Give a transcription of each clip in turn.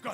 Go!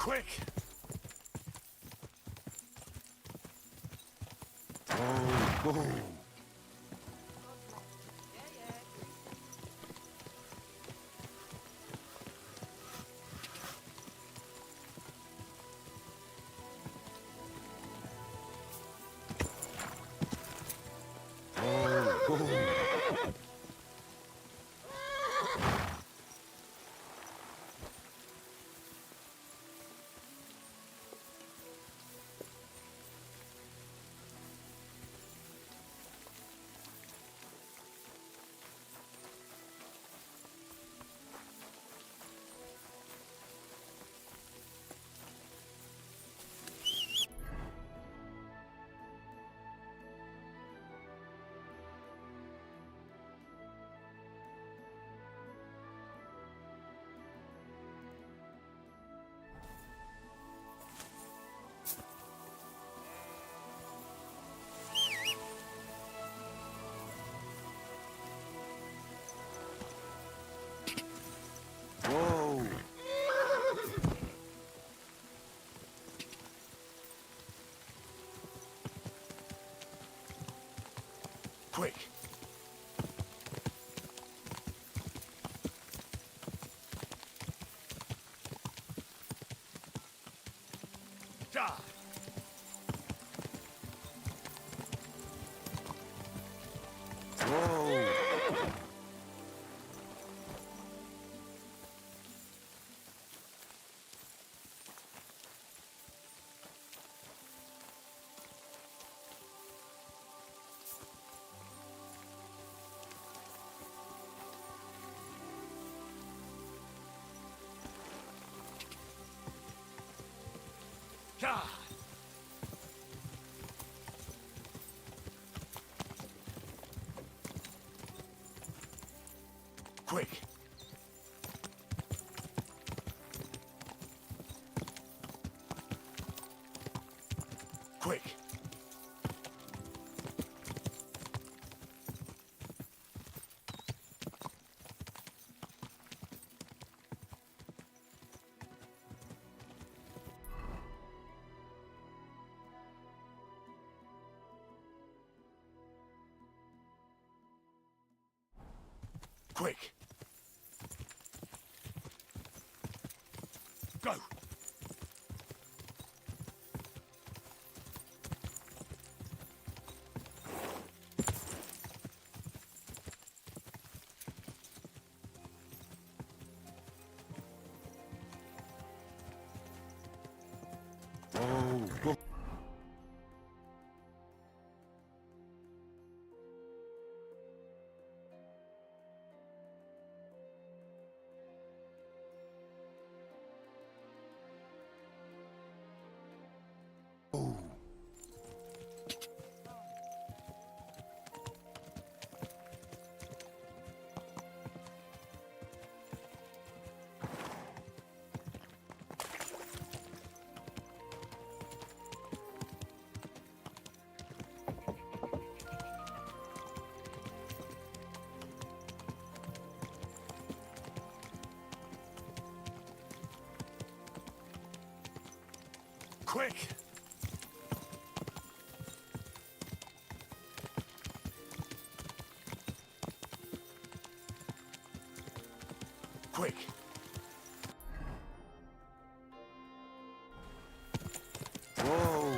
Quick! Go! Go! Whoa! Quick! Die! Whoa! Die! Quick! Quick! Quick! Go! Oh, go! Quick! Quick! Whoa!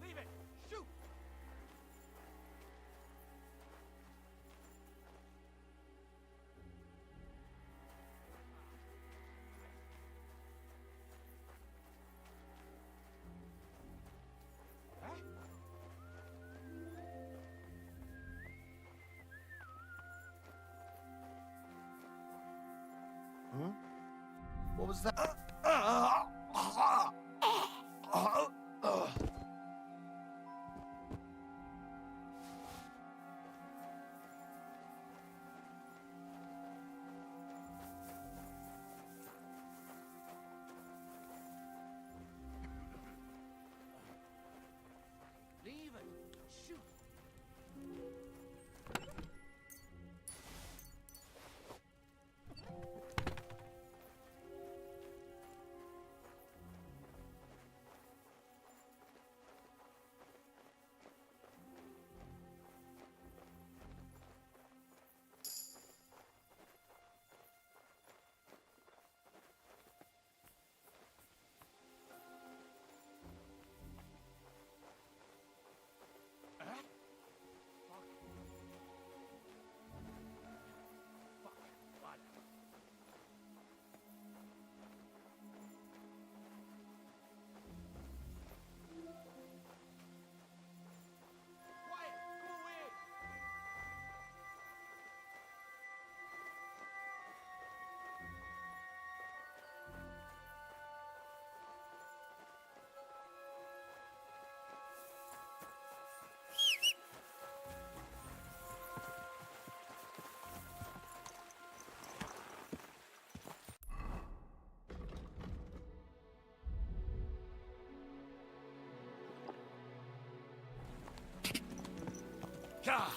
Leave it! Shoot! Huh? What was that? Leave it! Shoot! God!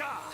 Car.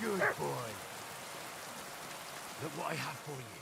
Good boy. Look what I have for you.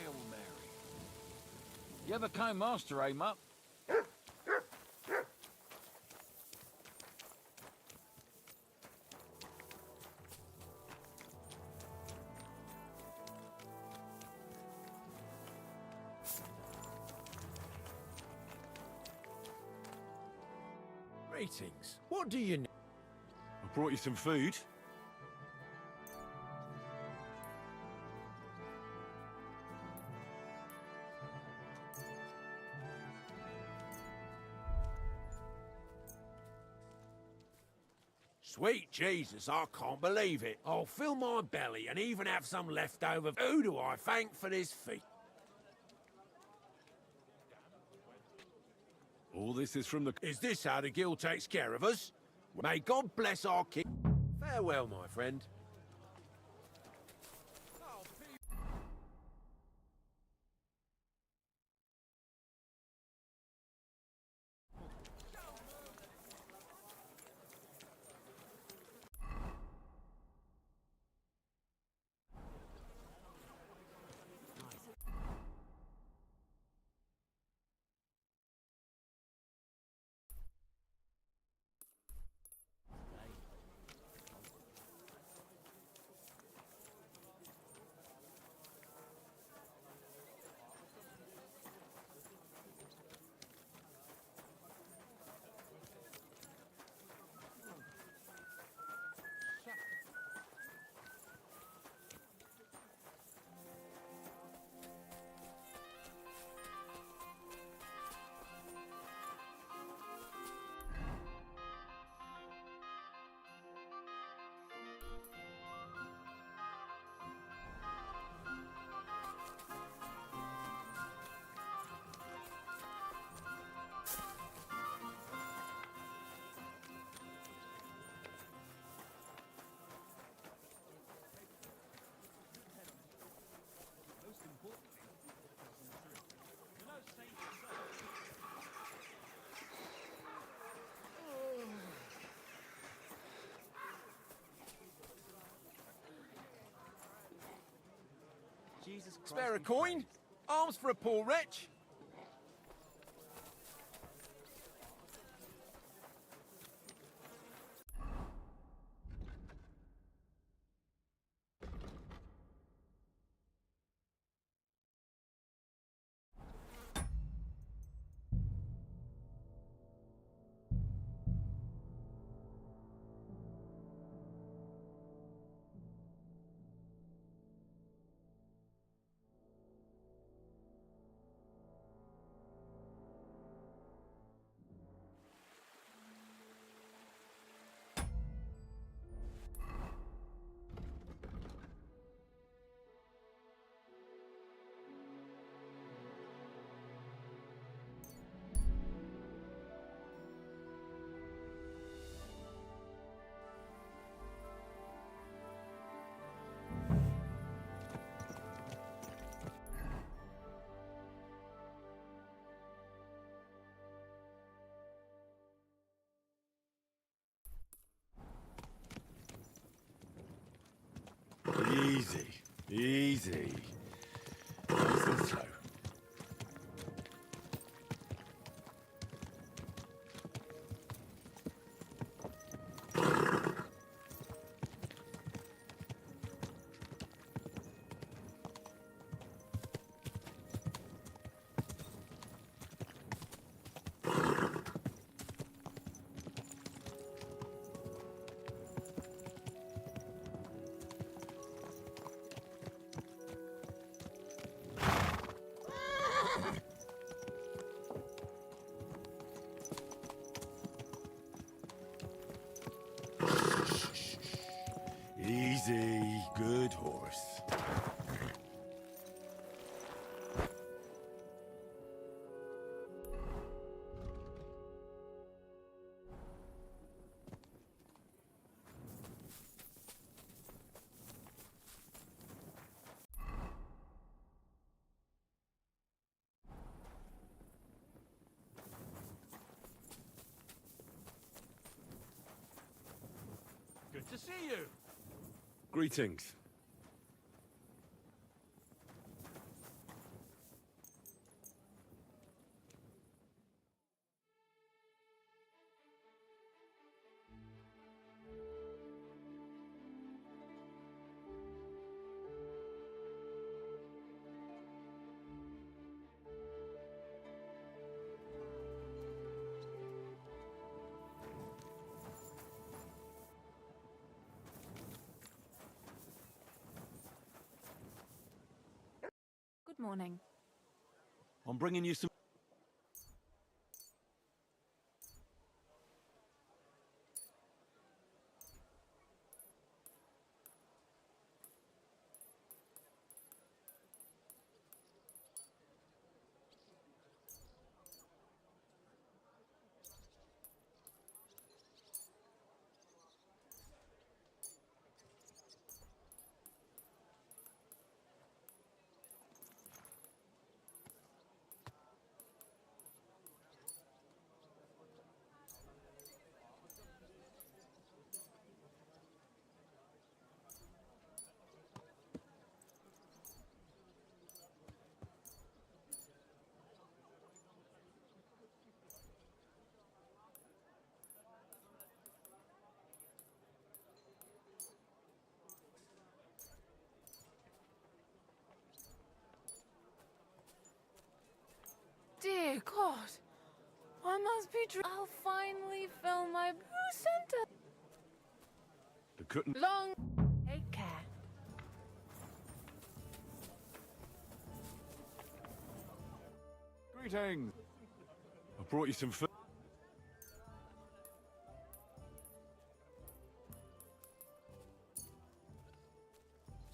Hail Mary. You ever came master, eh, Mutt? Greetings. What do you need? I brought you some food. Sweet Jesus, I can't believe it. I'll fill my belly and even have some left over. Who do I thank for this feast? All this is from the... Is this how the guild takes care of us? May God bless our king. Farewell, my friend. Spare a coin? Alms for a poor wretch? Easy. Nice and slow. Easy, good horse. Good to see you. Greetings. Good morning. I'm bringing you some... Dear God, I must be I'll finally fill my blue center. The cutting... Long. Take care. Greetings. I brought you some food.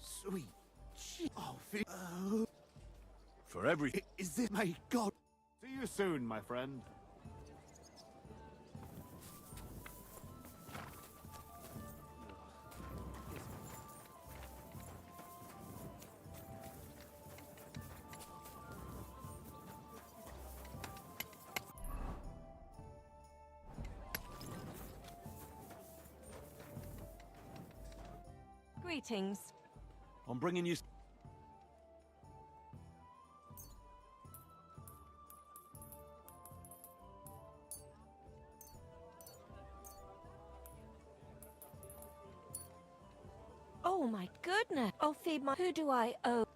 Sweet. Oh, For everything. is this my God? See you soon, my friend. Greetings. I'm bringing you... Oh my goodness. I'll feed my... Who do I owe?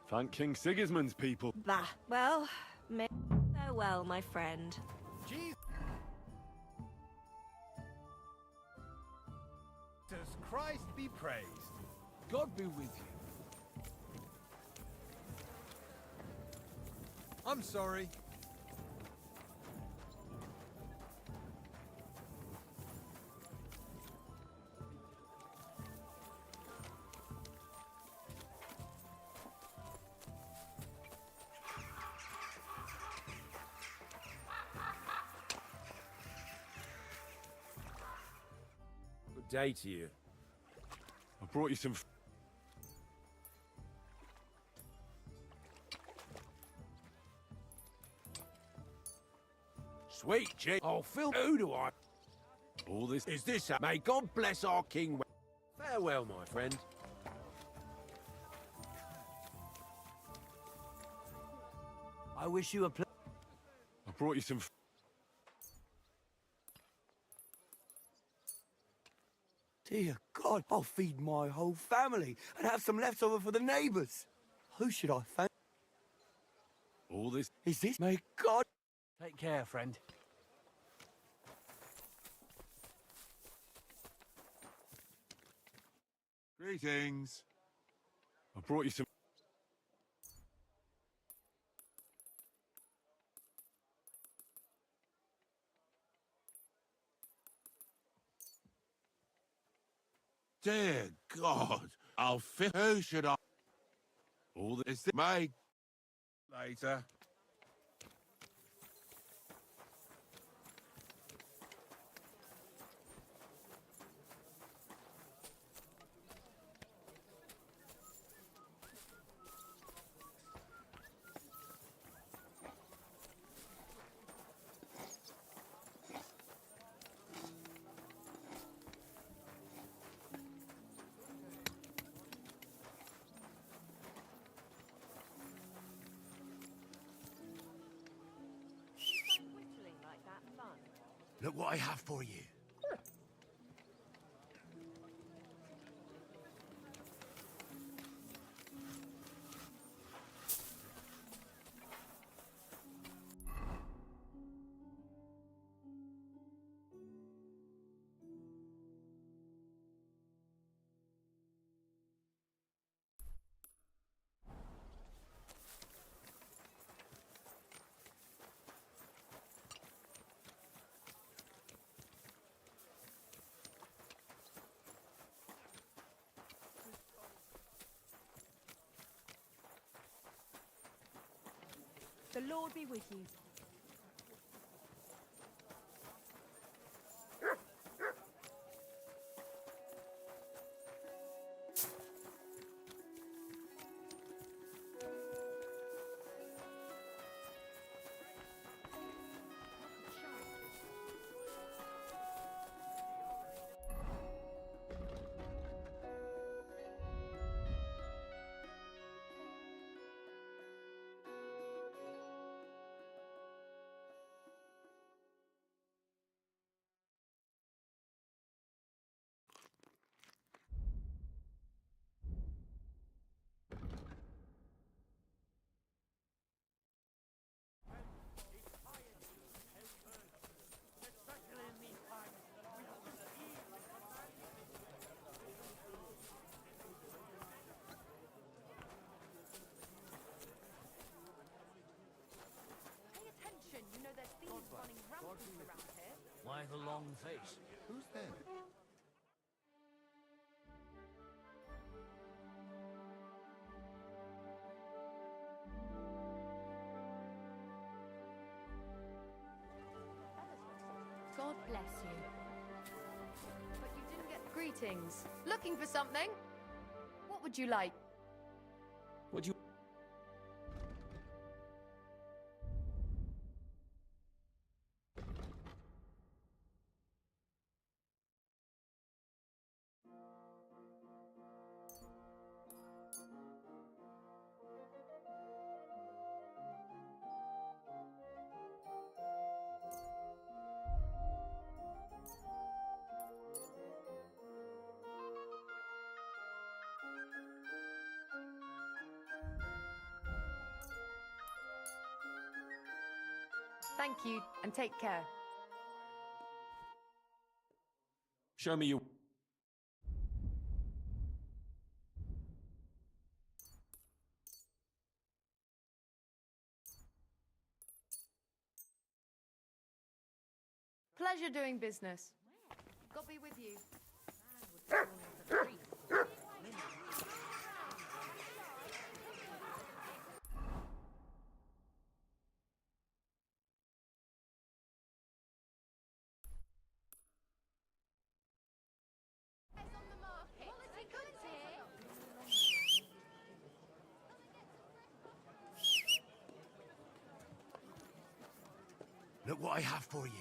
Thank King Sigismund's people. Bah. Well, farewell, my friend. Jesus Christ be praised. God be with you. I'm sorry. Good day to you. I brought you some... Sweet G. I'll film. Who do I? All this... Is this a... May God bless our king. Farewell, my friend. I wish you a I brought you some. Dear God, I'll feed my whole family and have some leftover for the neighbours. Who should I thank? All this. Is this? May God... Take care, friend. Greetings. I brought you some. Dear God, I'll fit. Who should I? All this. Is this May? Later. Whittling like that fun. Look what I have for you. The Lord be with you. You know there's thieves running rampant around here. Why the long face? Who's there? God bless you. But you didn't get greetings. Looking for something? What would you like? Would you? Thank you, and take care. Show me you. Pleasure doing business. God be with you. Look what I have for you.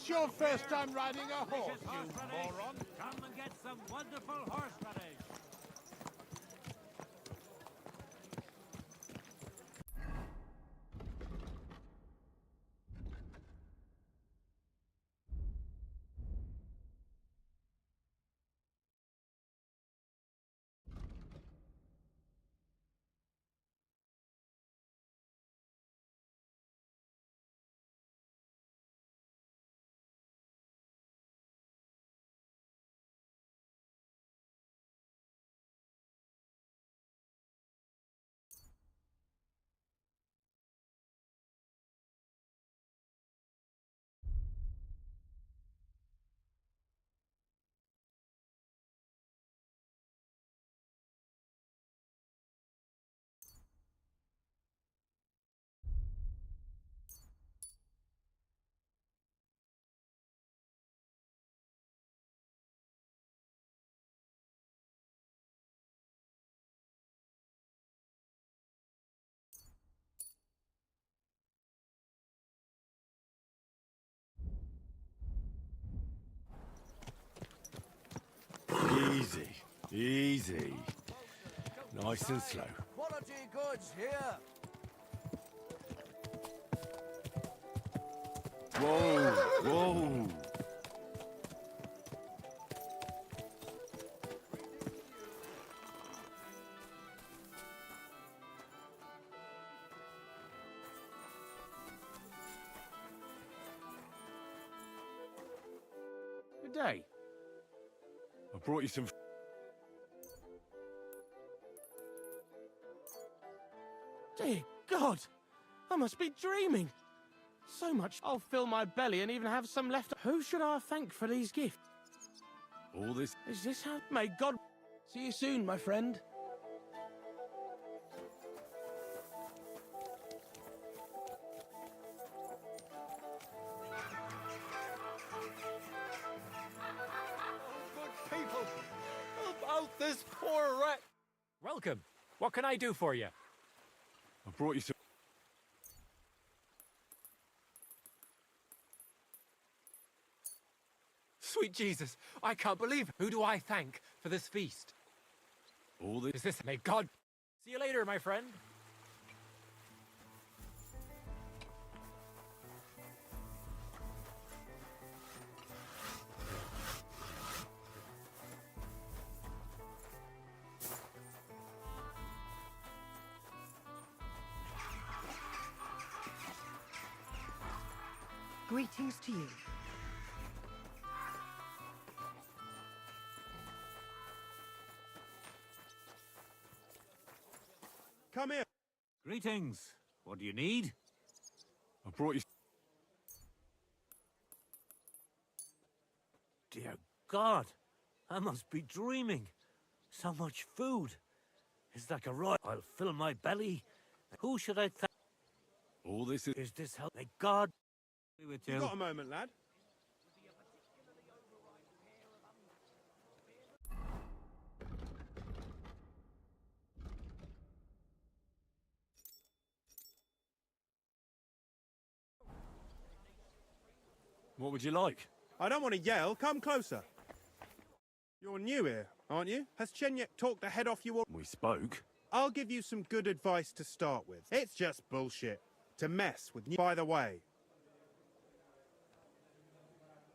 this your first time riding a horse, you moron? Come and get some wonderful horseradish. Easy, easy. Nice and slow. Quality goods here. Whoa, whoa. Good day. I brought you some... Dear God, I must be dreaming. So much I'll fill my belly and even have some left. Who should I thank for these gifts? All this... Is this how... May God... See you soon, my friend. Good people, about this poor wreck. Welcome. What can I do for you? I brought you some... Sweet Jesus, I can't believe it. Who do I thank for this feast? All this... Is this... May God... See you later, my friend. Greetings to you. Come here. Greetings. What do you need? I brought you... Dear God, I must be dreaming. So much food. It's like a royal. I'll fill my belly. Who should I thank? All this is... Is this how... May God be with you. You got a moment, lad? What would you like? I don't want to yell. Come closer. You're new here, aren't you? Has Chenyek talked the head off you all? We spoke. I'll give you some good advice to start with. It's just bullshit to mess with new... By the way.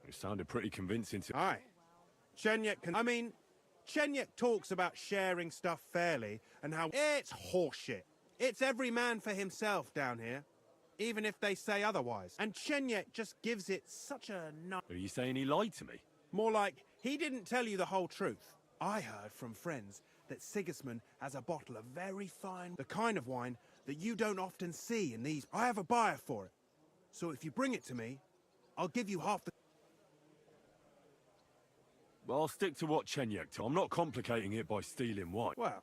It sounded pretty convincing to... Aye. Chenyek can... I mean, Chenyek talks about sharing stuff fairly and how... It's horseshit. It's every man for himself down here, even if they say otherwise. And Chenyek just gives it such a... Are you saying he lied to me? More like, he didn't tell you the whole truth. I heard from friends that Sigismund has a bottle of very fine... The kind of wine that you don't often see in these... I have a buyer for it. So if you bring it to me, I'll give you half the... Well, I'll stick to what Chenyek told. I'm not complicating it by stealing wine. Well,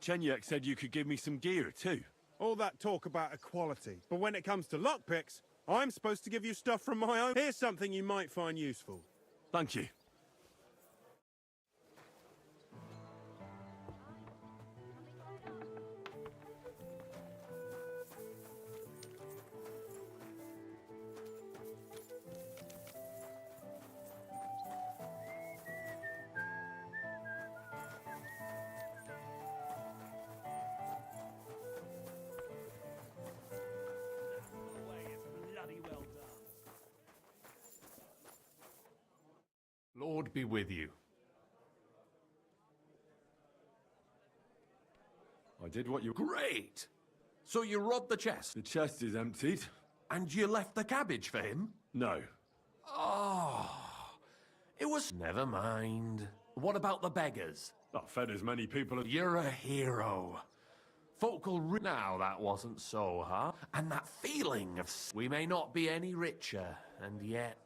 Chenyek said you could give me some gear, too. all that talk about equality. But when it comes to lockpicks, I'm supposed to give you stuff from my own. Here's something you might find useful. Thank you. Lord be with you. I did what you... Great! So you robbed the chest, The chest is emptied. and you left the cabbage for him? No. Oh, it was... Never mind. What about the beggars? I've fed as many people as... You're a hero. Folk will now that wasn't so hard. And that feeling of... We may not be any richer, and yet...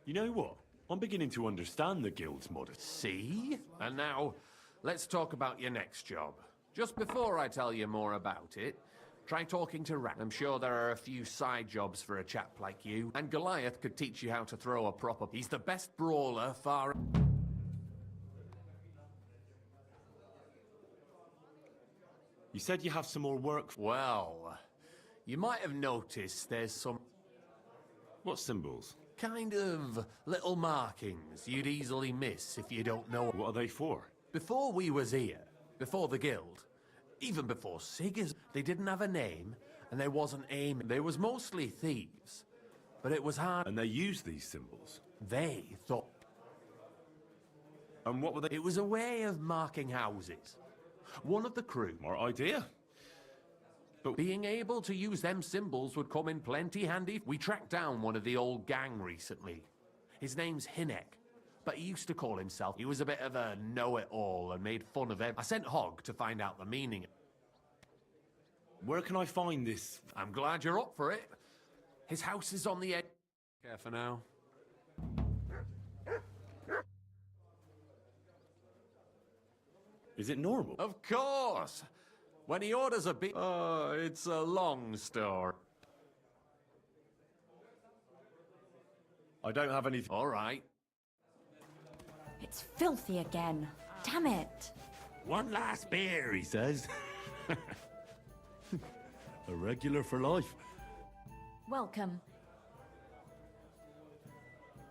You know what? I'm beginning to understand the guild's modesty. See? And now, let's talk about your next job. Just before I tell you more about it, try talking to Rat. I'm sure there are a few side jobs for a chap like you. And Goliath could teach you how to throw a proper... He's the best brawler far... You said you have some more work... Well, you might have noticed there's some... What symbols? kind of little markings you'd easily miss if you don't know... What are they for? Before we was here, before the guild, even before Siggers, they didn't have a name, and they wasn't aiming. They was mostly thieves, but it was hard... And they used these symbols? They thought... And what were they... It was a way of marking houses. One of the crew... More idea? But being able to use them symbols would come in plenty handy. We tracked down one of the old gang recently. His name's Hinek, but he used to call himself... He was a bit of a know-it-all and made fun of everything. I sent Hogg to find out the meaning. Where can I find this? I'm glad you're up for it. His house is on the edge. Care for now. Is it normal? Of course! When he orders a bit... Oh, it's a long story. I don't have anything... All right. It's filthy again. Damn it. One last beer, he says. A regular for life. Welcome.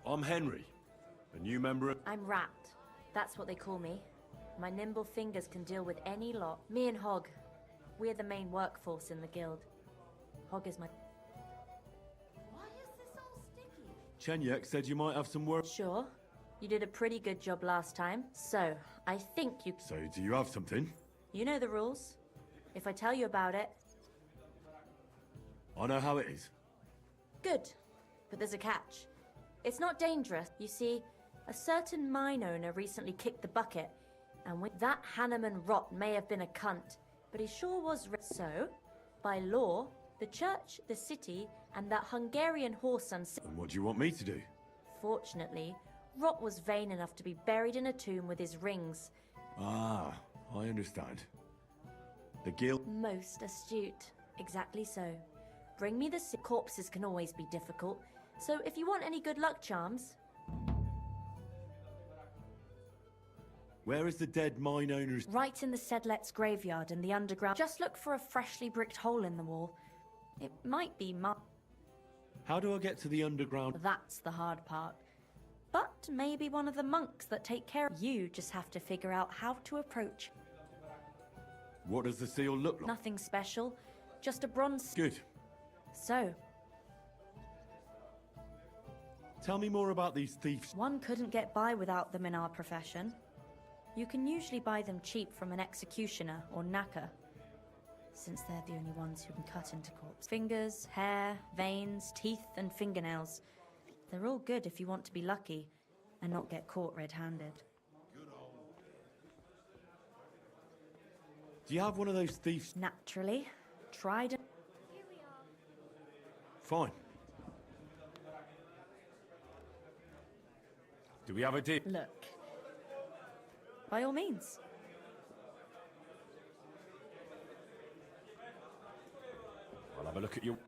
I'm Henry, a new member of... I'm Rat. That's what they call me. My nimble fingers can deal with any lot. Me and Hogg. We're the main workforce in the guild. Hogg is my... Why is this all sticky? Chenyek said you might have some work... Sure. You did a pretty good job last time. So, I think you... So, do you have something? You know the rules. If I tell you about it... I know how it is. Good. But there's a catch. It's not dangerous. You see, a certain mine owner recently kicked the bucket, and with that Hanneman rot may have been a cunt, but he sure was... So, by law, the church, the city, and that Hungarian horse on... And what do you want me to do? Fortunately, Rot was vain enough to be buried in a tomb with his rings. Ah, I understand. The guild... Most astute. Exactly so. Bring me the corpses can always be difficult, so if you want any good luck charms... Where is the dead mine owner's... Right in the Sedlet's graveyard in the underground. Just look for a freshly bricked hole in the wall. It might be How do I get to the underground? That's the hard part. But maybe one of the monks that take care of you just have to figure out how to approach. What does the seal look like? Nothing special, just a bronze... Good. So, Tell me more about these thieves. one couldn't get by without them in our profession. You can usually buy them cheap from an executioner or knacker, since they're the only ones who can cut into corpse. Fingers, hair, veins, teeth, and fingernails. They're all good if you want to be lucky and not get caught red-handed. Do you have one of those thieves? Naturally. Tried and... Here we are. Fine. Do we have a deal? Look. By all means. I'll have a look at you.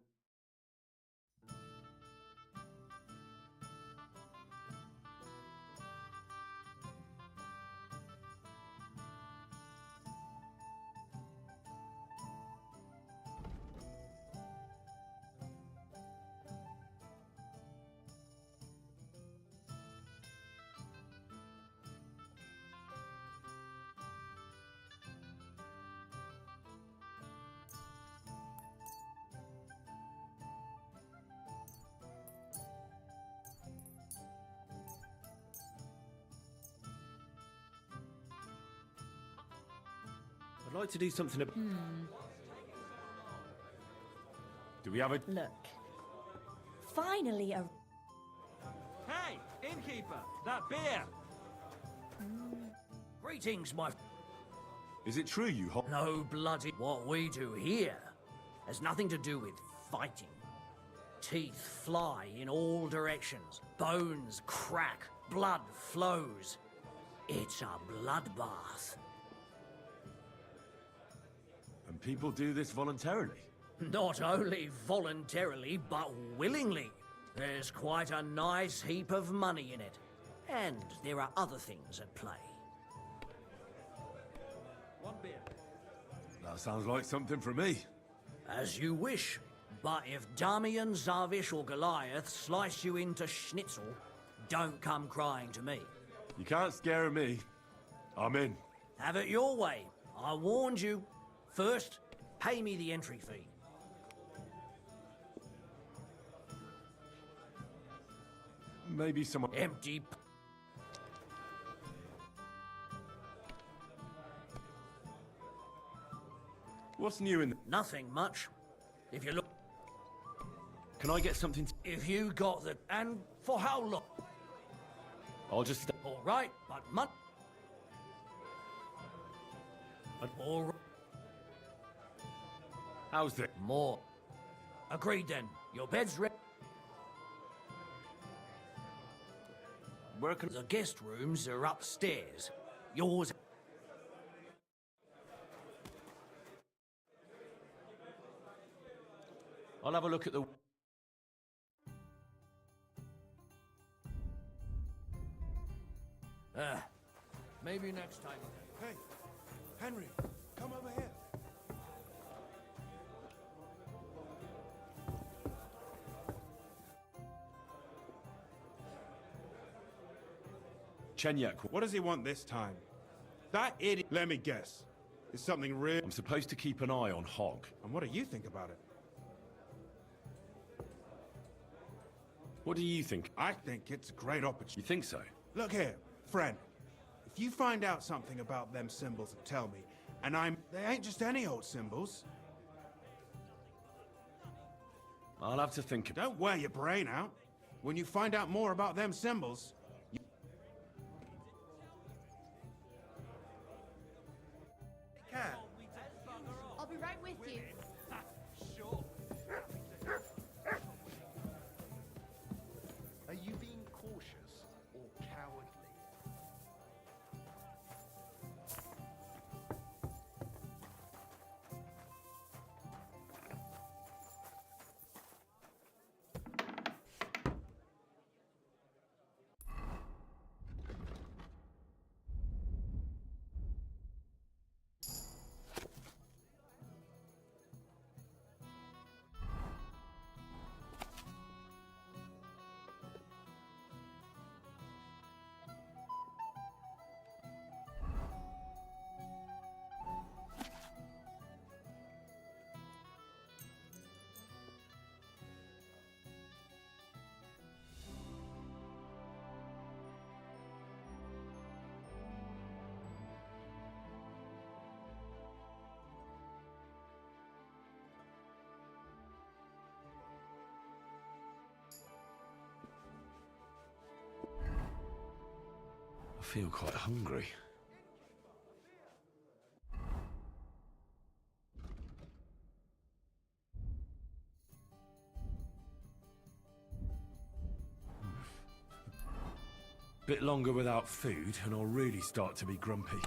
I'd like to do something about... Do we have a... Look. Finally a... Hey, innkeeper! That beer! Greetings, my... Is it true you hop... No bloody... What we do here has nothing to do with fighting. Teeth fly in all directions. Bones crack. Blood flows. It's a bloodbath. And people do this voluntarily? Not only voluntarily, but willingly. There's quite a nice heap of money in it. And there are other things at play. One beer. That sounds like something for me. As you wish. But if Damian, Zavish or Goliath slice you into schnitzel, don't come crying to me. You can't scare me. I'm in. Have it your way. I warned you. First, pay me the entry fee. Maybe someone... Empty... What's new in... Nothing much. If you look... Can I get something... If you got the... And for how long? I'll just... All right, but But all right. How's it? More. Agreed then. Your bed's ready. The guest rooms are upstairs. Yours... I'll have a look at the... Maybe next time. Hey, Henry, come over here. Chenyak, What does he want this time? That idiot... Let me guess. It's something real... I'm supposed to keep an eye on Hog. And what do you think about it? What do you think? I think it's a great opportunity. You think so? Look here, friend. If you find out something about them symbols, tell me. And they ain't just any old symbols. I'll have to think... Don't wear your brain out. When you find out more about them symbols... I'll be right with you. Are you being cautious or cowardly? I feel quite hungry. Bit longer without food and I'll really start to be grumpy.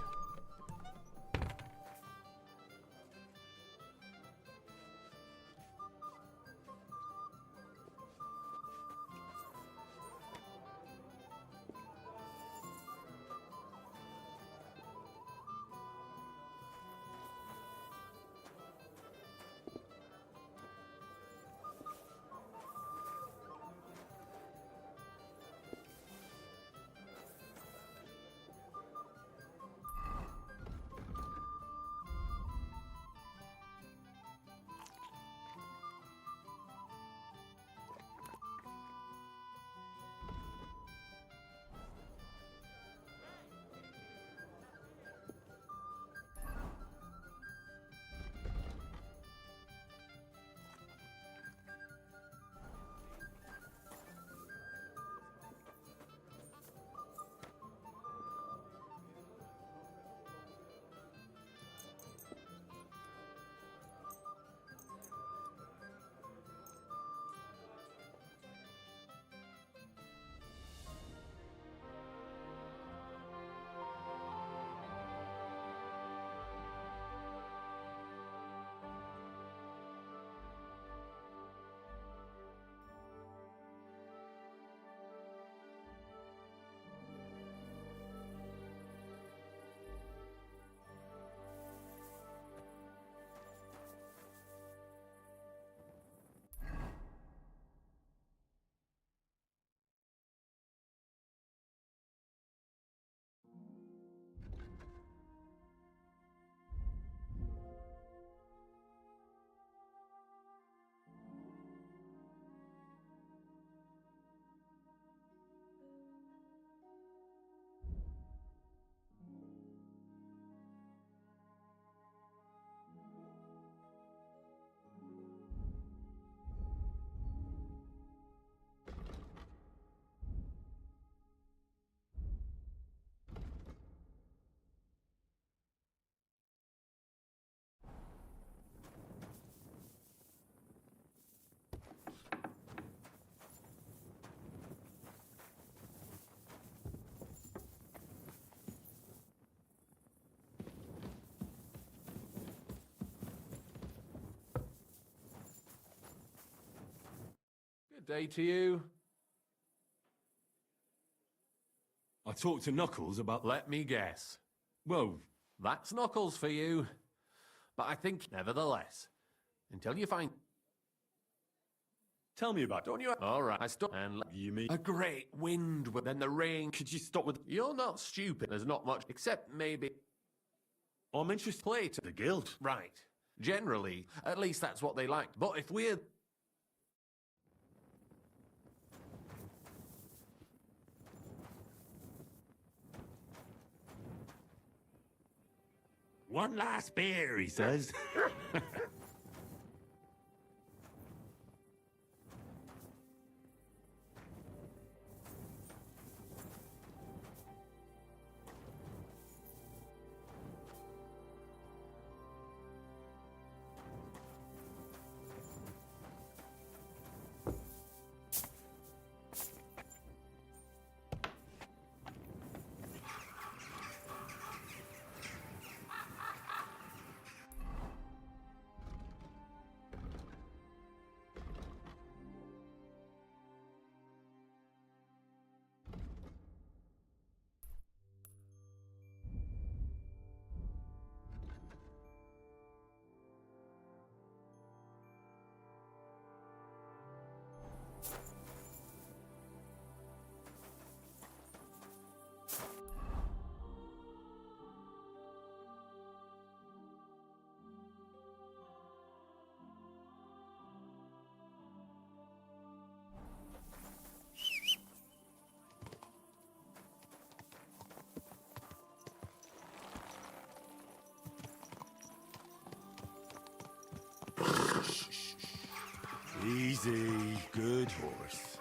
Good day to you. I talked to Knuckles about... Let me guess. Well... That's Knuckles for you. But I think, nevertheless, until you find... Tell me about it. Don't you... All right, I stop and... You mean... A great wind, then the rain... Could you stop with... You're not stupid. There's not much, except maybe... I'm interested... Play to the guild. Right. Generally, at least that's what they like. But if we're... One last beer, he says. Easy. Good horse.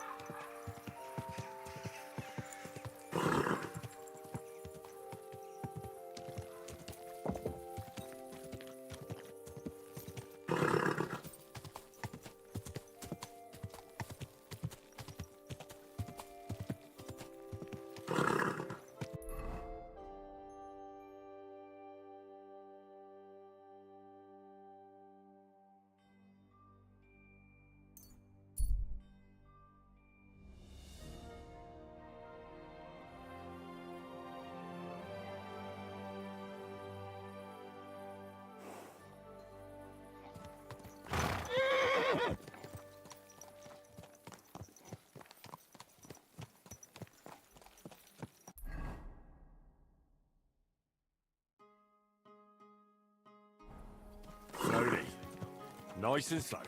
Slowly. Nice and slow.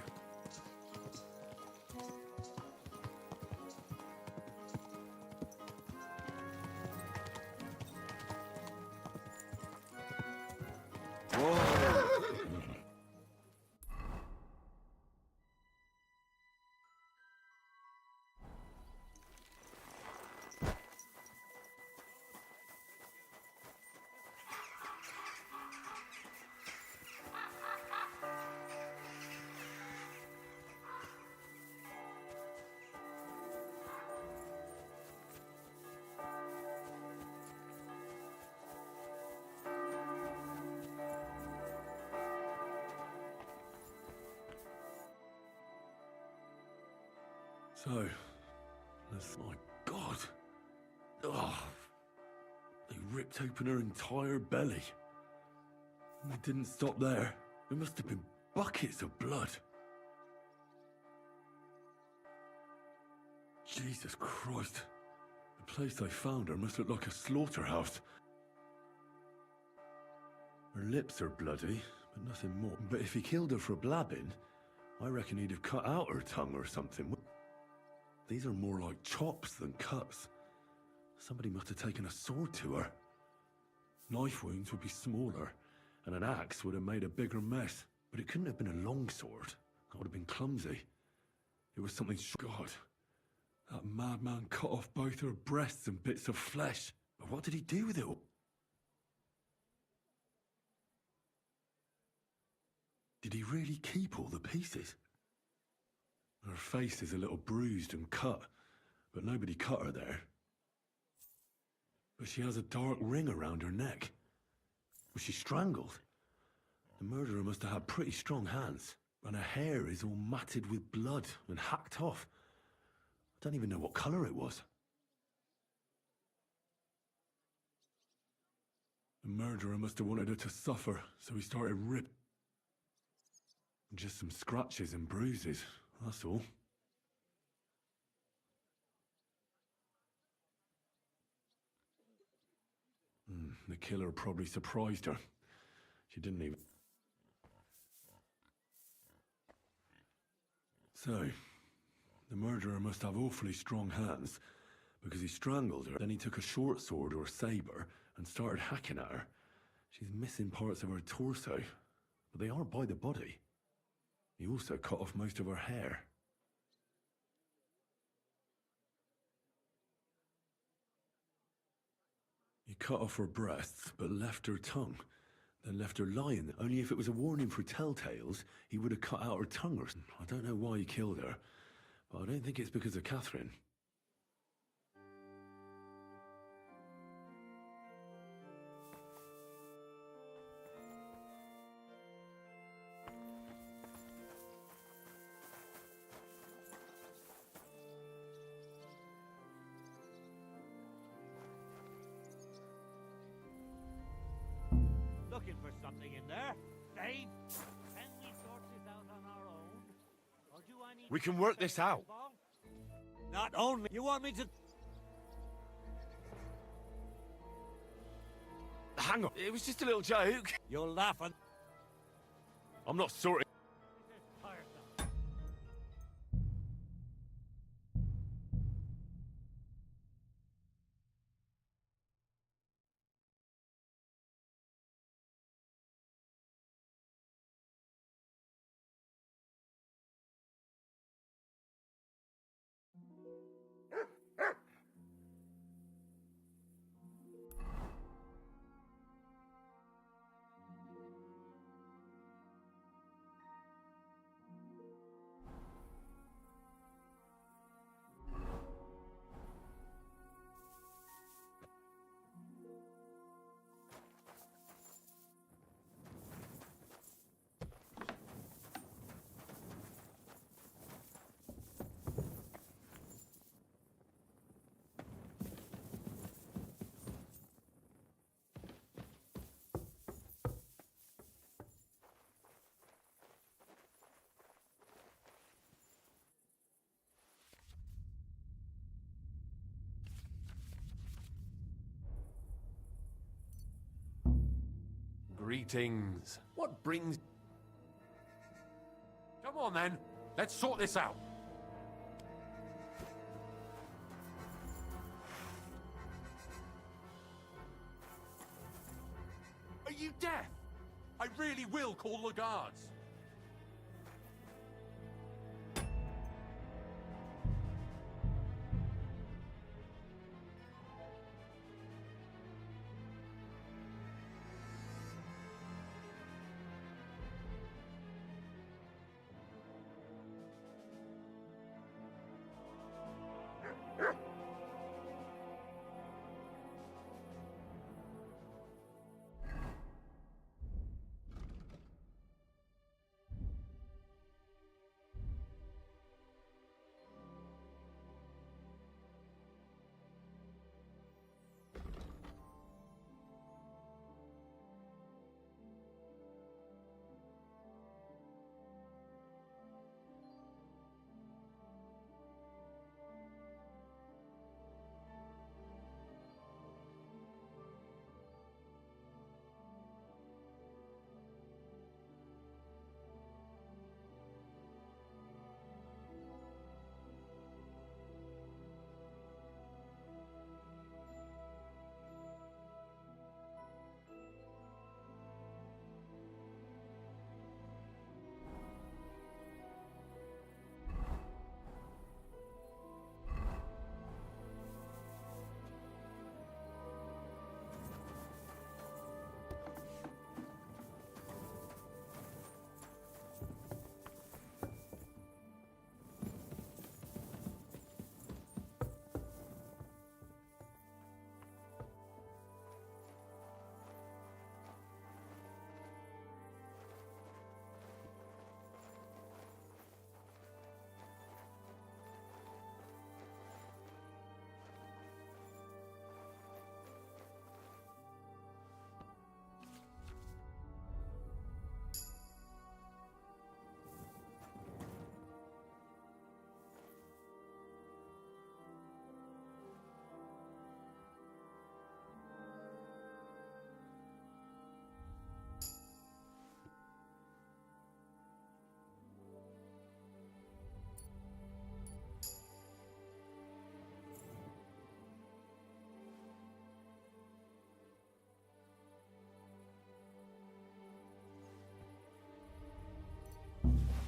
So, that's my God. Ugh. They ripped open her entire belly. And they didn't stop there. There must have been buckets of blood. Jesus Christ. The place they found her must look like a slaughterhouse. Her lips are bloody, but nothing more. But if he killed her for blabbing, I reckon he'd have cut out her tongue or something. These are more like chops than cuts. Somebody must have taken a sword to her. Knife wounds would be smaller, and an axe would have made a bigger mess. But it couldn't have been a long sword. That would have been clumsy. It was something... God, that madman cut off both her breasts and bits of flesh. But what did he do with it all? Did he really keep all the pieces? Her face is a little bruised and cut, but nobody cut her there. But she has a dark ring around her neck. Was she strangled? The murderer must have had pretty strong hands, and her hair is all matted with blood and hacked off. Don't even know what colour it was. The murderer must have wanted her to suffer, so he started ripping. Just some scratches and bruises, that's all. The killer probably surprised her. She didn't even... So, the murderer must have awfully strong hands, because he strangled her, then he took a short sword or a saber and started hacking at her. She's missing parts of her torso, but they are by the body. He also cut off most of her hair. He cut off her breasts, but left her tongue. Then left her lying. Only if it was a warning for telltales, he would have cut out her tongue or something. I don't know why he killed her, but I don't think it's because of Catherine. Looking for something in there, Dave? Can we sort this out on our own? Or do I need... We can work this out. Not only... You want me to... Hang on, it was just a little joke. You're laughing. I'm not sorting. Greetings. What brings... Come on then, let's sort this out. Are you deaf? I really will call the guards.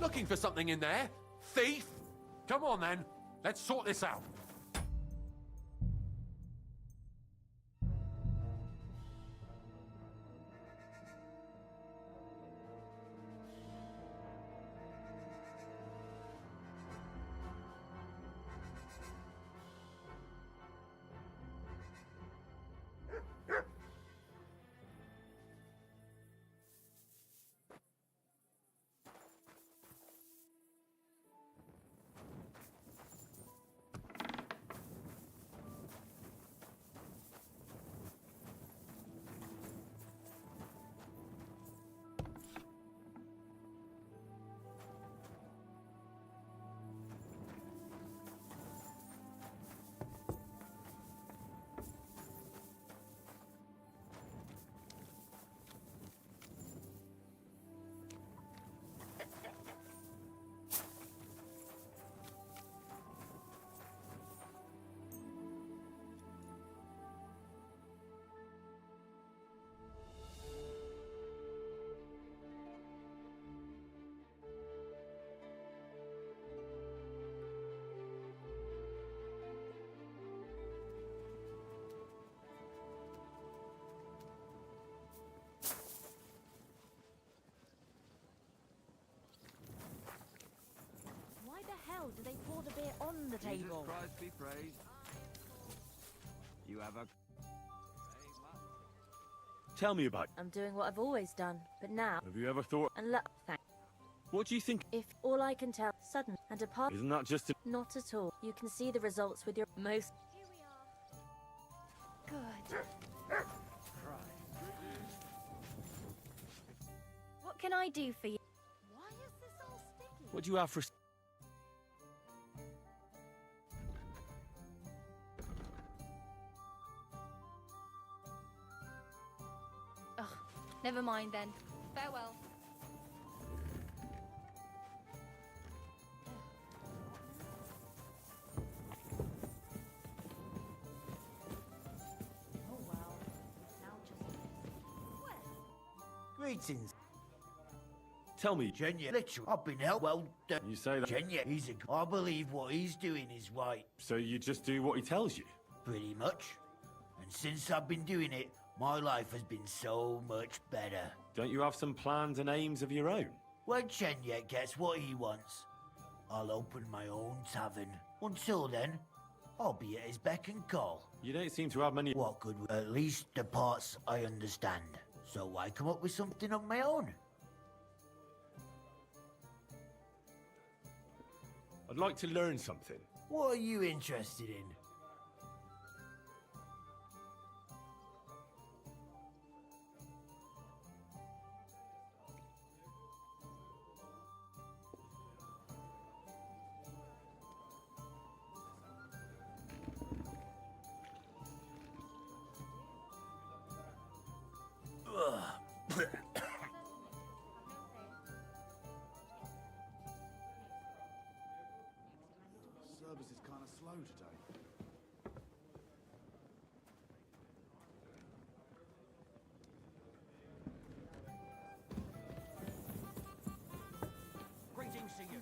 Looking for something in there? Thief? Come on then, let's sort this out. Why the hell do they pour the beer on the table? Jesus Christ be praised. You have a... Tell me about it. I'm doing what I've always done, but now... Have you ever thought... And thank. What do you think? If all I can tell, sudden and apart... Isn't that just a... Not at all. You can see the results with your most... Here we are. Good. What can I do for you? Why is this all sticky? What do you have for... Ugh, never mind then. Farewell. Oh well. Now just... Greetings. Tell me. Genya, literally, I've been helped. Well done. You say that... Genya, I believe what he's doing is right. So you just do what he tells you? Pretty much. And since I've been doing it, my life has been so much better. Don't you have some plans and aims of your own? When Genya gets what he wants, I'll open my own tavern. Until then, I'll be at his beck and call. You don't seem to have many... What good? At least the parts I understand. So why come up with something of my own? I'd like to learn something. What are you interested in? Service is kind of slow today. Greetings to you.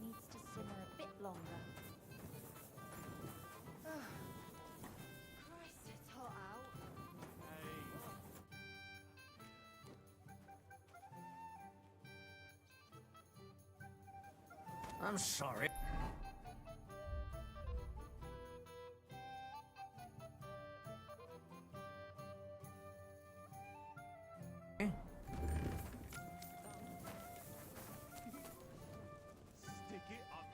Needs to simmer a bit longer. Christ, it's hot out. I'm sorry. Stick it up.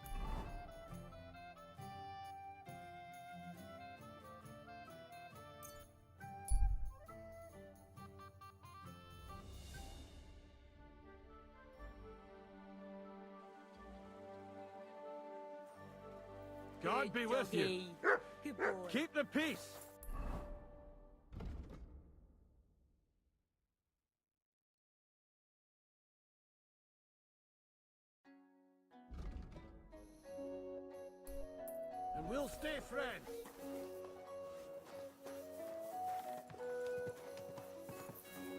God be with you. Good boy. Keep the peace. And we'll stay friends.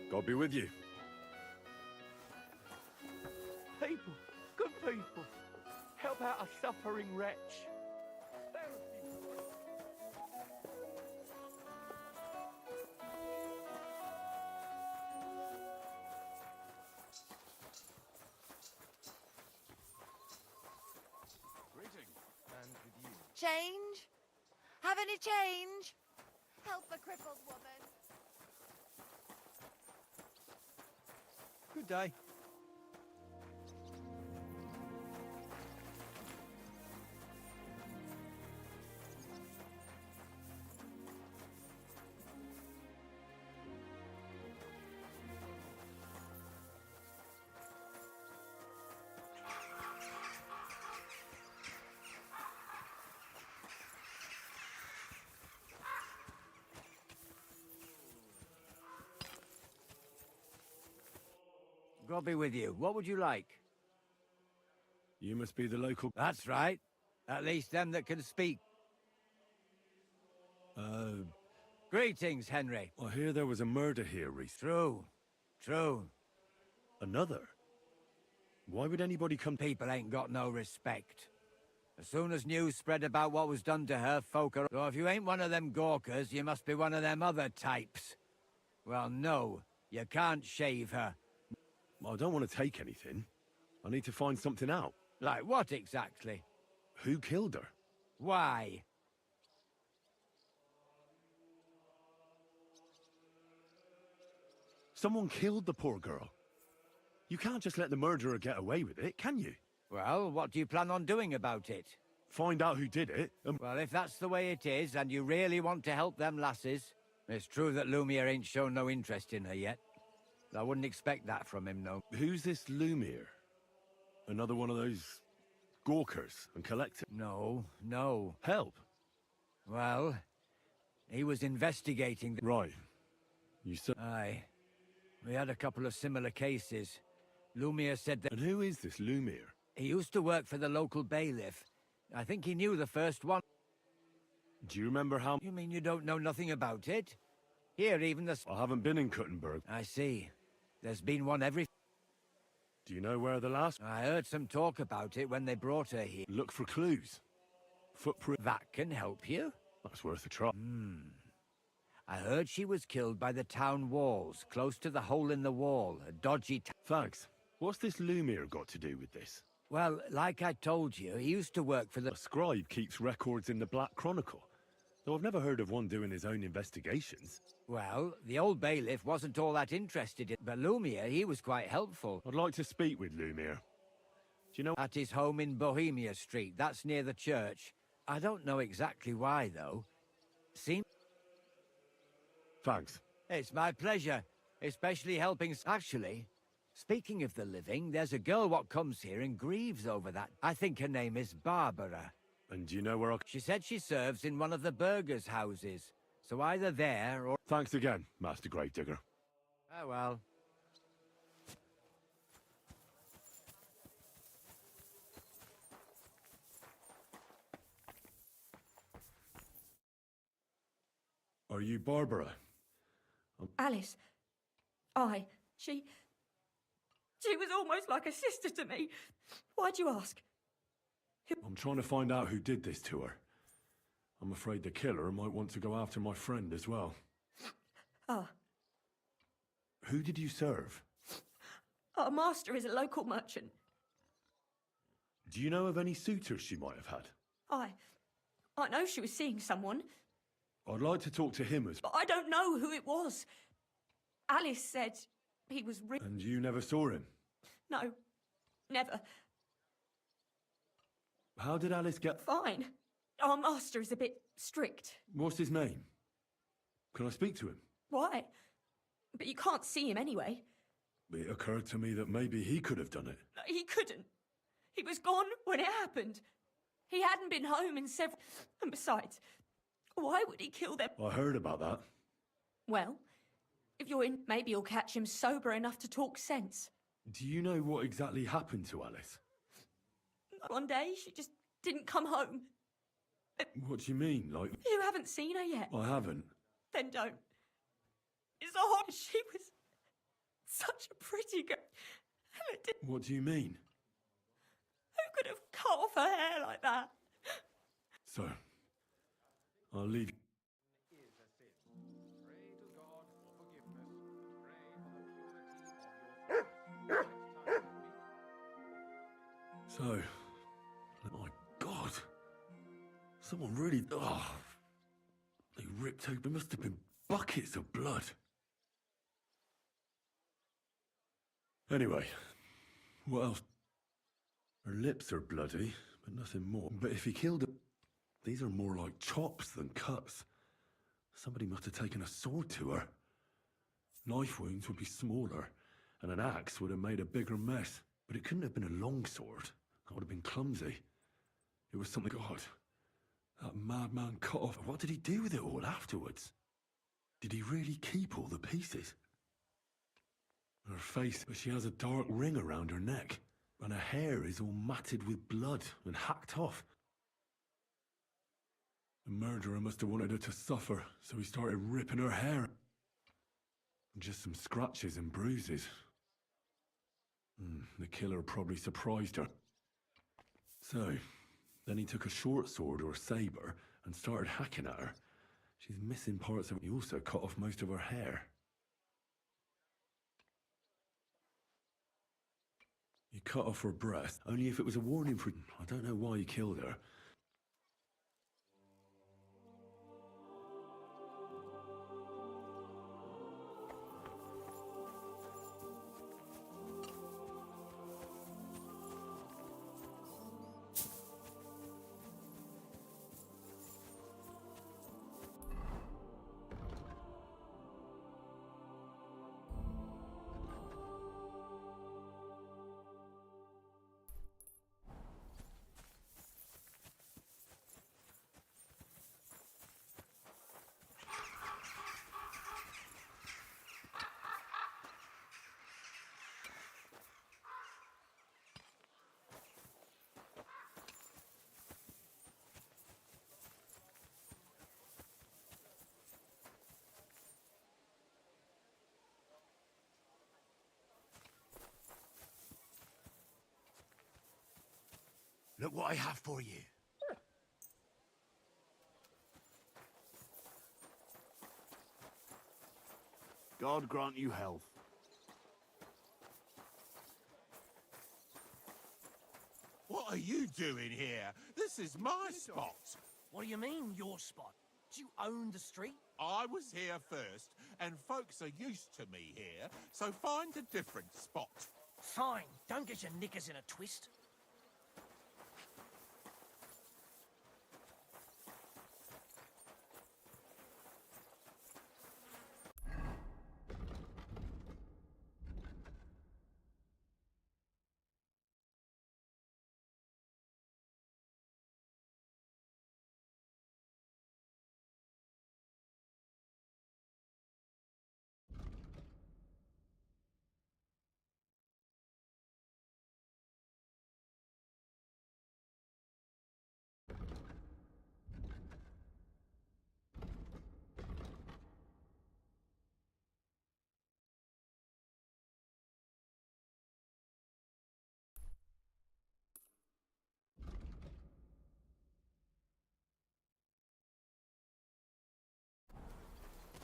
God be with you. people, good people. Help out a suffering wretch. Greetings, and with you. Change? Have any change? Help a crippled woman. Good day. God be with you. What would you like? You must be the local... That's right. At least them that can speak. Greetings, Henry. I hear there was a murder here recently. True. Another? Why would anybody come... People ain't got no respect. As soon as news spread about what was done to her, folk are... So if you ain't one of them gawkers, you must be one of them other types. Well, no. You can't shave her. I don't want to take anything. I need to find something out. Like what exactly? Who killed her? Why? Someone killed the poor girl. You can't just let the murderer get away with it, can you? Well, what do you plan on doing about it? Find out who did it, and... Well, if that's the way it is, and you really want to help them lasses... It's true that Lumiere ain't shown no interest in her yet. I wouldn't expect that from him, no. Who's this Lumiere? Another one of those... gawkers and collectors? No. Help? Well, he was investigating the... Right. You said... Aye. We had a couple of similar cases. Lumiere said that... And who is this Lumiere? He used to work for the local bailiff. I think he knew the first one. Do you remember how... You mean you don't know nothing about it? Here, even the... I haven't been in Kuttenberg. I see. There's been one every... Do you know where the last... I heard some talk about it when they brought her here. Look for clues. Footprint... That can help you? That's worth a try. I heard she was killed by the town walls, close to the hole in the wall, a dodgy... Thanks. What's this Lumiere got to do with this? Well, like I told you, he used to work for the... A scribe keeps records in the Black Chronicle. Though I've never heard of one doing his own investigations. Well, the old bailiff wasn't all that interested in... But Lumiere, he was quite helpful. I'd like to speak with Lumiere. Do you know... At his home in Bohemia Street, that's near the church. I don't know exactly why, though. Thanks. It's my pleasure, especially helping... Actually, speaking of the living, there's a girl what comes here and grieves over that. I think her name is Barbara. And do you know where I... She said she serves in one of the burgers' houses. So either there or... Thanks again, Master Gravedigger. Oh, well. Are you Barbara? Alice. She was almost like a sister to me. Why'd you ask? I'm trying to find out who did this to her. I'm afraid the killer might want to go after my friend as well. Who did you serve? Our master is a local merchant. Do you know of any suitors she might have had? I know she was seeing someone. I'd like to talk to him as... But I don't know who it was. Alice said he was... And you never saw him? No, never. How did Alice get... Fine. Our master is a bit strict. What's his name? Can I speak to him? Why? But you can't see him anyway. It occurred to me that maybe he could have done it. He couldn't. He was gone when it happened. He hadn't been home in several... And besides, why would he kill them? I heard about that. Well, if you're in, maybe you'll catch him sober enough to talk sense. Do you know what exactly happened to Alice? One day, she just didn't come home. What do you mean, like... You haven't seen her yet. I haven't. Then don't. It's odd. She was such a pretty girl. What do you mean? like that. So, I'll leave you. So, my God, someone really, they ripped open, must have been buckets of blood. Anyway, what else? Her lips are bloody, but nothing more. But if he killed her, these are more like chops than cuts. Somebody must have taken a sword to her. Knife wounds would be smaller, and an axe would have made a bigger mess. But it couldn't have been a long sword. That would have been clumsy. It was something, God, that madman cut off. What did he do with it all afterwards? Did he really keep all the pieces? Her face, but she has a dark ring around her neck, and her hair is all matted with blood and hacked off. The murderer must have wanted her to suffer, so he started ripping her hair. Just some scratches and bruises. The killer probably surprised her. So, then he took a short sword or a saber and started hacking at her. She's missing parts of it. He also cut off most of her hair. He cut off her breast, only if it was a warning for... I don't know why he killed her. Look what I have for you. God grant you health. What are you doing here? This is my spot. What do you mean, your spot? Do you own the street? I was here first, and folks are used to me here, so find a different spot. Fine, don't get your knickers in a twist.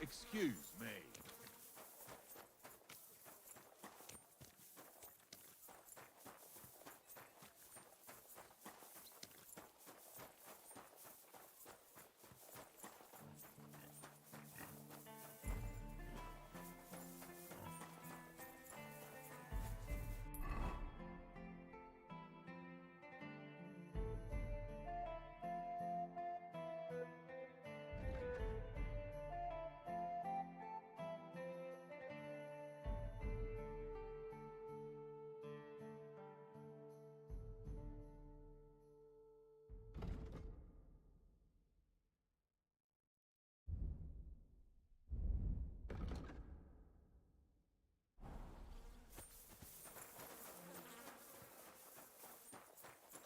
Excuse me.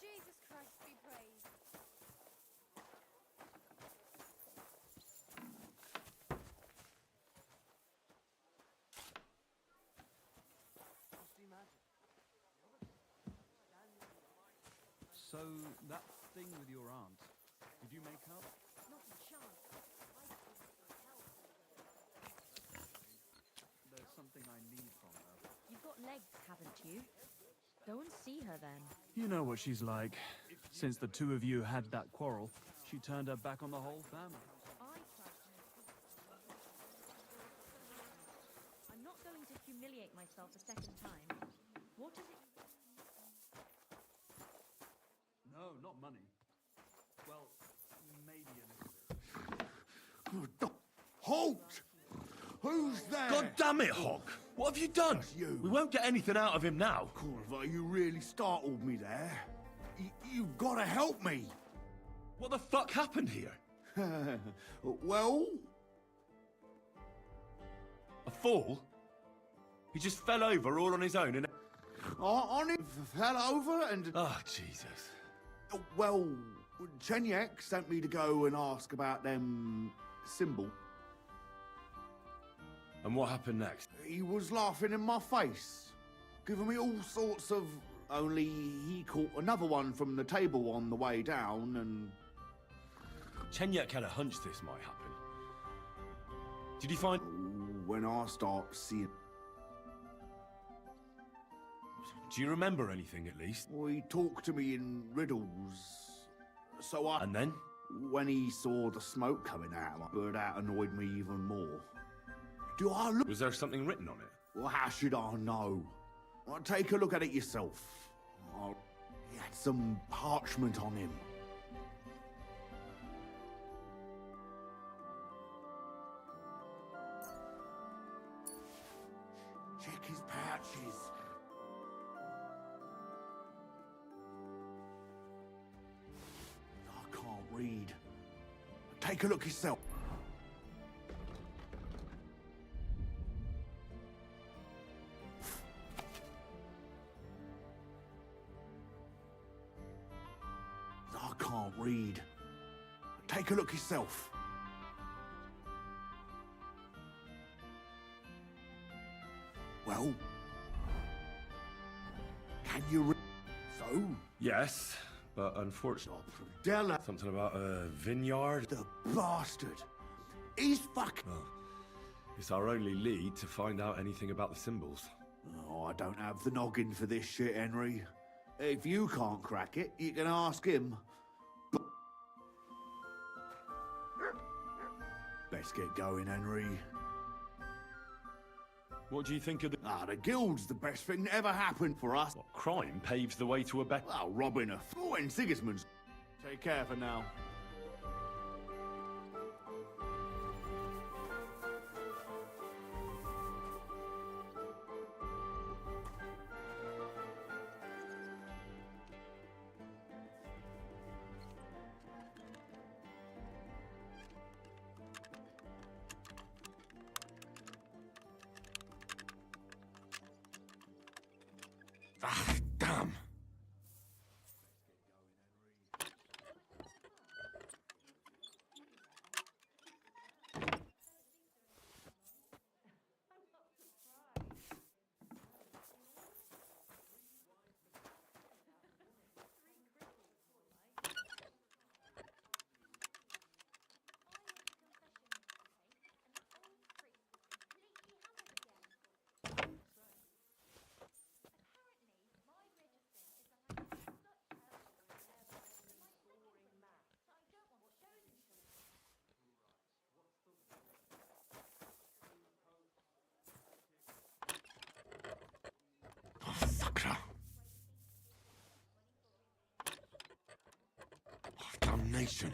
Jesus Christ be praised. So that thing with your aunt? Did you make up? Not a chance. There's something I need from her. You've got legs, haven't you? Go and see her then. You know what she's like. Since the two of you had that quarrel, she turned her back on the whole family. I'm not going to humiliate myself a second time. What is it? No, not money. Well, maybe a little bit. Halt! Who's there? God damn it, Hawk! What have you done? That's you. We won't get anything out of him now. Corvo, you really startled me there. You've got to help me. What the fuck happened here? Well? A fall? He just fell over all on his own and... On it, fell over and... Oh, Jesus. Well, Chenyek sent me to go and ask about them symbol. And what happened next? He was laughing in my face, giving me all sorts of... Only he caught another one from the table on the way down and... Chenyek had a hunch this might happen. Did you find... When I start seeing... Do you remember anything at least? Well, he talked to me in riddles. So I... And then? When he saw the smoke coming out, that annoyed me even more. Do I look... Was there something written on it? Well, how should I know? Well, take a look at it yourself. He had some parchment on him. Check his pouches. I can't read. Take a look yourself. I can't read. Take a look yourself. Well, can you read? So? Yes, but unfortunately... Della. Something about a vineyard? The bastard. He's fucking... Well, it's our only lead to find out anything about the symbols. Oh, I don't have the noggin for this shit, Henry. If you can't crack it, you can ask him. But... Best get going, Henry. What do you think of the... The guild's the best thing that ever happened for us. What, crime paves the way to a better... Well, robbing a fool in Sigismund's... Take care for now. Ah, damn. Fucker. Damnation.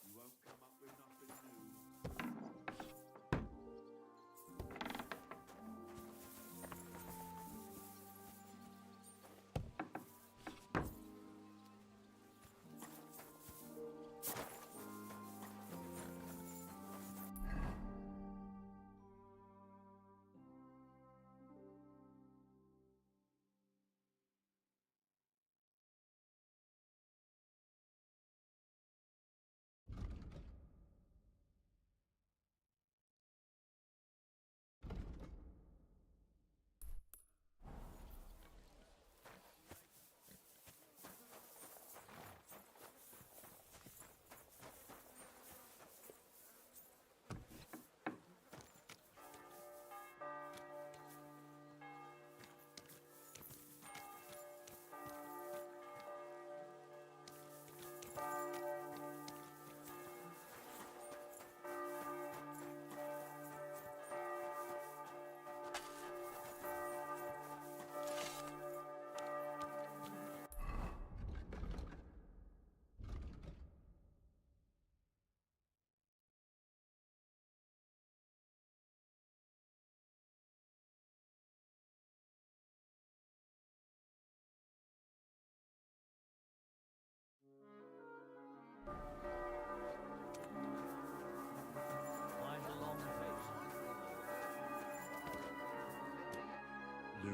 You won't come up with nothing new.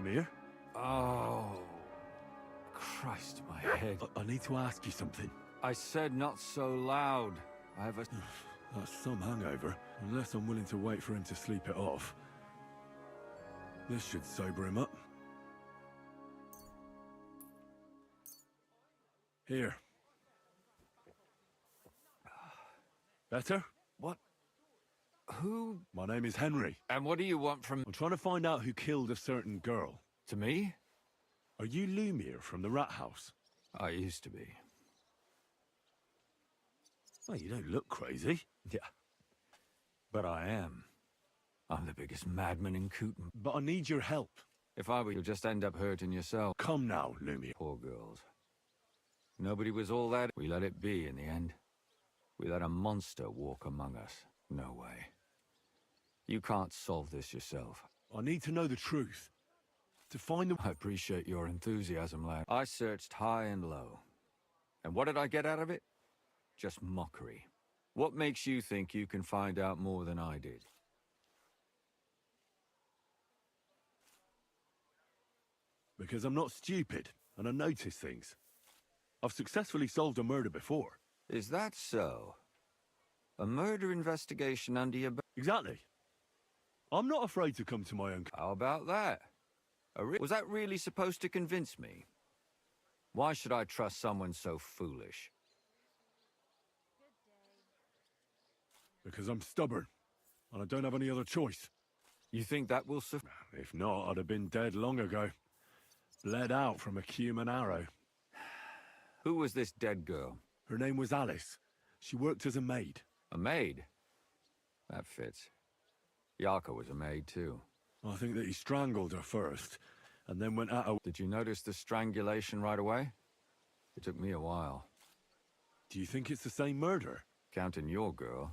Lumir? Oh. Christ, my head. I need to ask you something. I said not so loud. I have a... That's some hangover, unless I'm willing to wait for him to sleep it off. This should sober him up. Here. Better? What? Who? My name is Henry. And what do you want from... I'm trying to find out who killed a certain girl. To me? Are you Lumir from the Rat House? I used to be. Well, you don't look crazy. Yeah. But I am. I'm the biggest madman in Cooten. But I need your help. If I were, you'll just end up hurting yourself. Come now, Lumir. Poor girls. Nobody was all that. We let it be in the end. We let a monster walk among us. No way. You can't solve this yourself. I need to know the truth. To find the... I appreciate your enthusiasm, lad. I searched high and low. And what did I get out of it? Just mockery. What makes you think you can find out more than I did? Because I'm not stupid, and I notice things. I've successfully solved a murder before. Is that so? A murder investigation under your belt? Exactly. I'm not afraid to come to my own... How about that? Was that really supposed to convince me? Why should I trust someone so foolish? Because I'm stubborn, and I don't have any other choice. You think that will suffice? If not, I'd have been dead long ago. Bled out from a human arrow. Who was this dead girl? Her name was Alice. She worked as a maid. A maid? That fits. Yarka was a maid, too. I think that he strangled her first, and then went out... Did you notice the strangulation right away? It took me a while. Do you think it's the same murder? Counting your girl,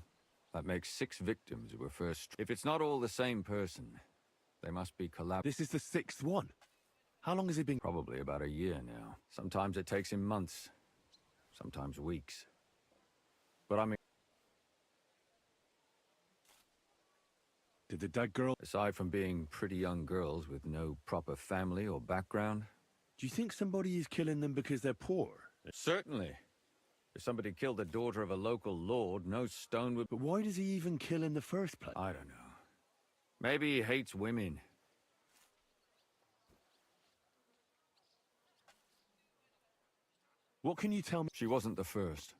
that makes 6 victims who were first... If it's not all the same person, they must be This is the 6th one. How long has it been? Probably about a year now. Sometimes it takes him months. Sometimes weeks. But I mean... Did the dead girl... Aside from being pretty young girls with no proper family or background... Do you think somebody is killing them because they're poor? Certainly. If somebody killed the daughter of a local lord, no stone would... But why does he even kill in the first place? I don't know. Maybe he hates women. What can you tell me? She wasn't the first.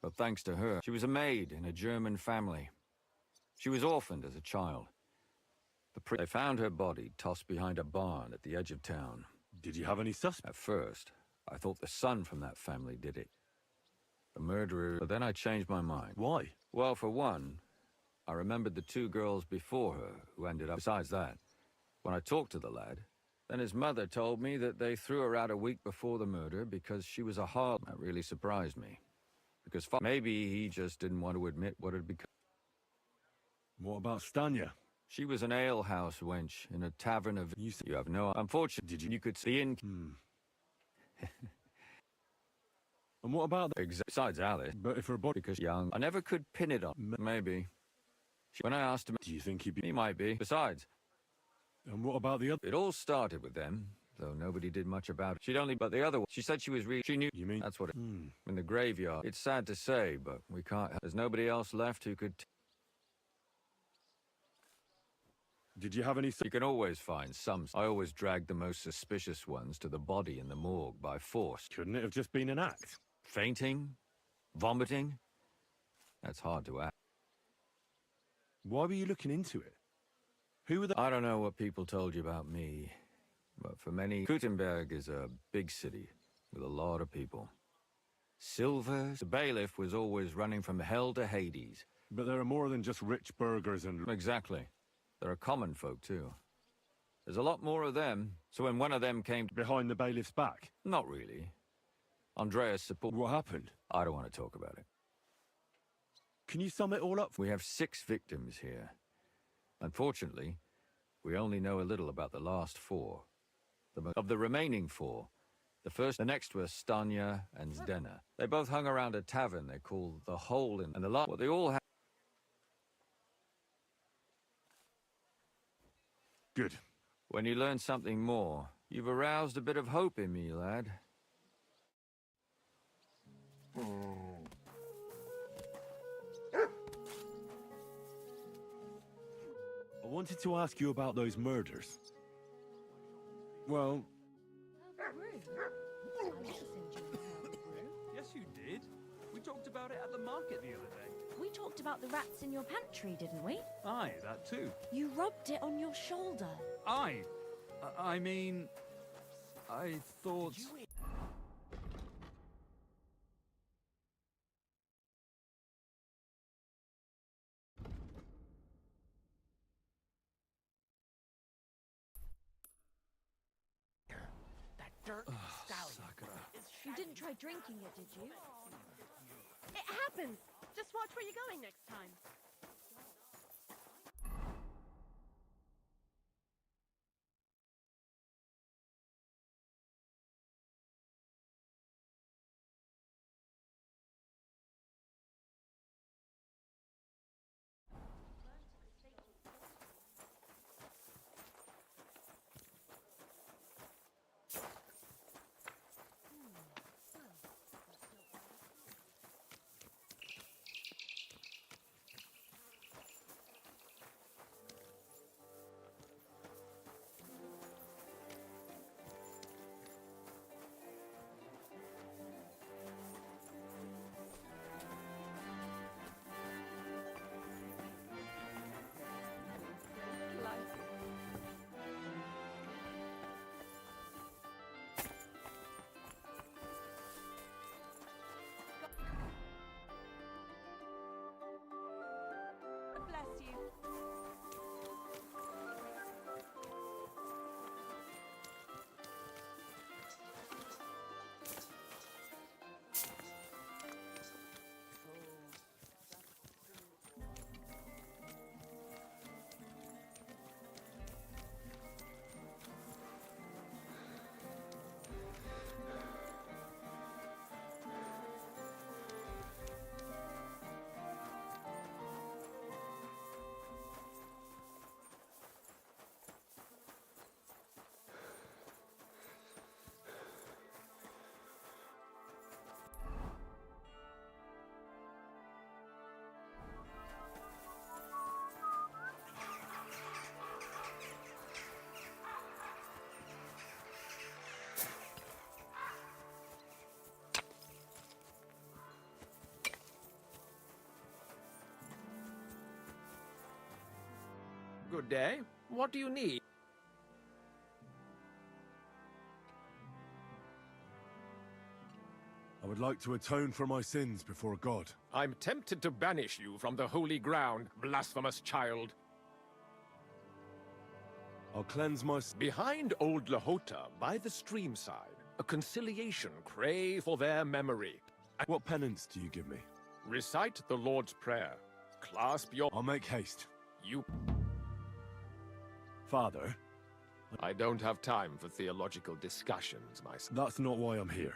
But thanks to her, she was a maid in a German family. She was orphaned as a child. They found her body tossed behind a barn at the edge of town. Did you have any suspects? At first, I thought the son from that family did it. The murderer... But then I changed my mind. Why? Well, for one, I remembered the 2 girls before her who ended up... Besides that, when I talked to the lad, then his mother told me that they threw her out a week before the murder because she was a hard... That really surprised me. Because maybe he just didn't want to admit what had become... What about Stanya? She was an alehouse wench in a tavern of... You have no... Unfortunately, you could see in... And what about... Besides Alice. But if her body... Because young... I never could pin it on. Maybe. When I asked him... Do you think he'd be... He might be. Besides... And what about the other... It all started with them, though nobody did much about it. She'd only... But the other one... She said she was She knew... You mean... That's what it... In the graveyard. It's sad to say, but we can't... There's nobody else left who could... Did you have any... You can always find some... I always dragged the most suspicious ones to the body in the morgue by force. Couldn't it have just been an act? Fainting? Vomiting? That's hard to act. Why were you looking into it? Who were the... I don't know what people told you about me, but for many... Gutenberg is a big city with a lot of people. Silvers... The bailiff was always running from hell to Hades. But there are more than just rich burghers and... Exactly. There are common folk, too. There's a lot more of them, so when one of them came... Behind the bailiff's back? Not really. Andreas support... What happened? I don't want to talk about it. Can you sum it all up? We have 6 victims here. Unfortunately, we only know a little about the last 4. Of the remaining 4, the next were Stanya and Zdena. They both hung around a tavern they called the Hole in... And the last... Well, they all had... Good. When you learn something more, you've aroused a bit of hope in me, lad. I wanted to ask you about those murders. Well, Yes, you did. We talked about it at the market the other day. We talked about the rats in your pantry, didn't we? Aye, that too. You rubbed it on your shoulder. Aye. I mean, I thought... Dirt stallion. You didn't try drinking it, did you? It happens. Just watch where you're going next time. Bless you. Good day. What do you need? I would like to atone for my sins before God. I'm tempted to banish you from the holy ground, blasphemous child. I'll cleanse my... Behind old Lahota, by the streamside, a conciliation crave for their memory. What penance do you give me? Recite the Lord's Prayer. Clasp your... I'll make haste. You... Father? I don't have time for theological discussions, my son. That's not why I'm here.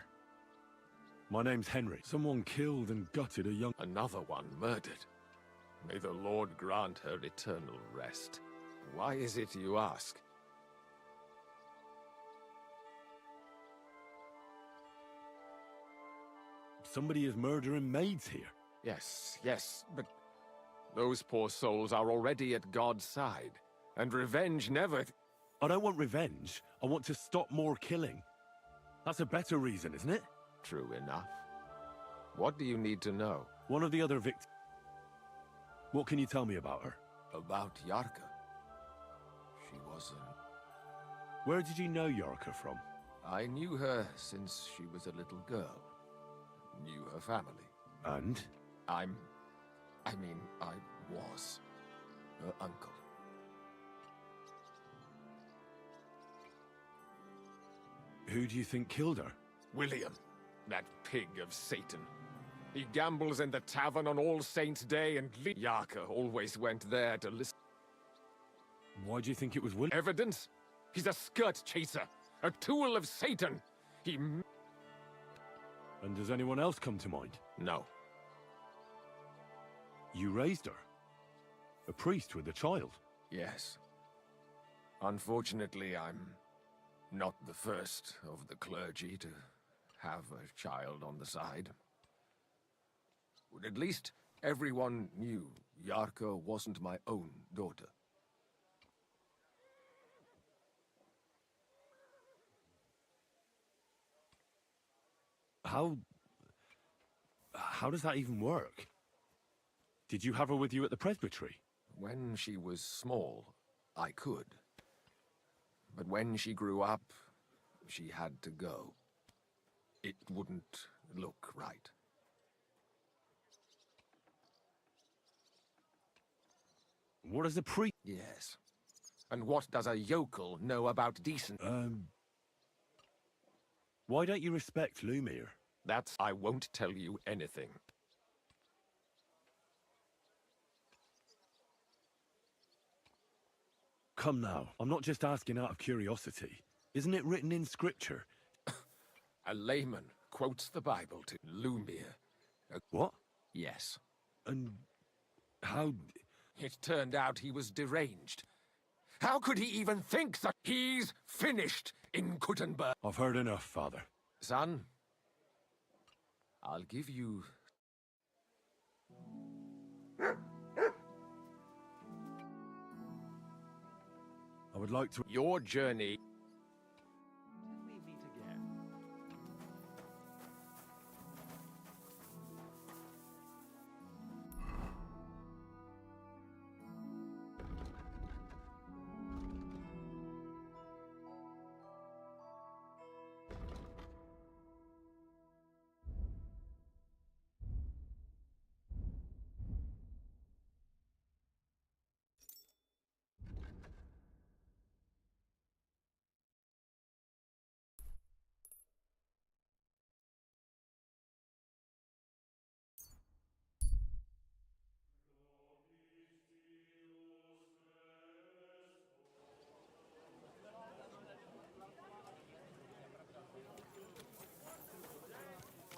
My name's Henry. Someone killed and gutted a young... Another one murdered. May the Lord grant her eternal rest. Why is it you ask? Somebody is murdering maids here. Yes, but those poor souls are already at God's side. And revenge never... I don't want revenge. I want to stop more killing. That's a better reason, isn't it? True enough. What do you need to know? One of the other victims... What can you tell me about her? About Yarka. She wasn't... Where did you know Yarka from? I knew her since she was a little girl. Knew her family. And? I was her uncle. Who do you think killed her? William, that pig of Satan. He gambles in the tavern on All Saints' Day, and Yarka always went there to listen. Why do you think it was William? Evidence? He's a skirt chaser, a tool of Satan. He... And does anyone else come to mind? No. You raised her? A priest with a child? Yes. Unfortunately, I'm not the first of the clergy to have a child on the side. But at least everyone knew Yarka wasn't my own daughter. How does that even work? Did you have her with you at the presbytery? When she was small, I could. But when she grew up, she had to go. It wouldn't look right. What does the priest... Yes. And what does a yokel know about decent... Why don't you respect Lumir? That's... I won't tell you anything. Come now, I'm not just asking out of curiosity. Isn't it written in scripture? A layman quotes the Bible to Lumir. What? Yes. And how... It turned out he was deranged. How could he even think that he's finished in Kuttenberg? I've heard enough, Father. Son, I'll give you... I would like to... Your journey...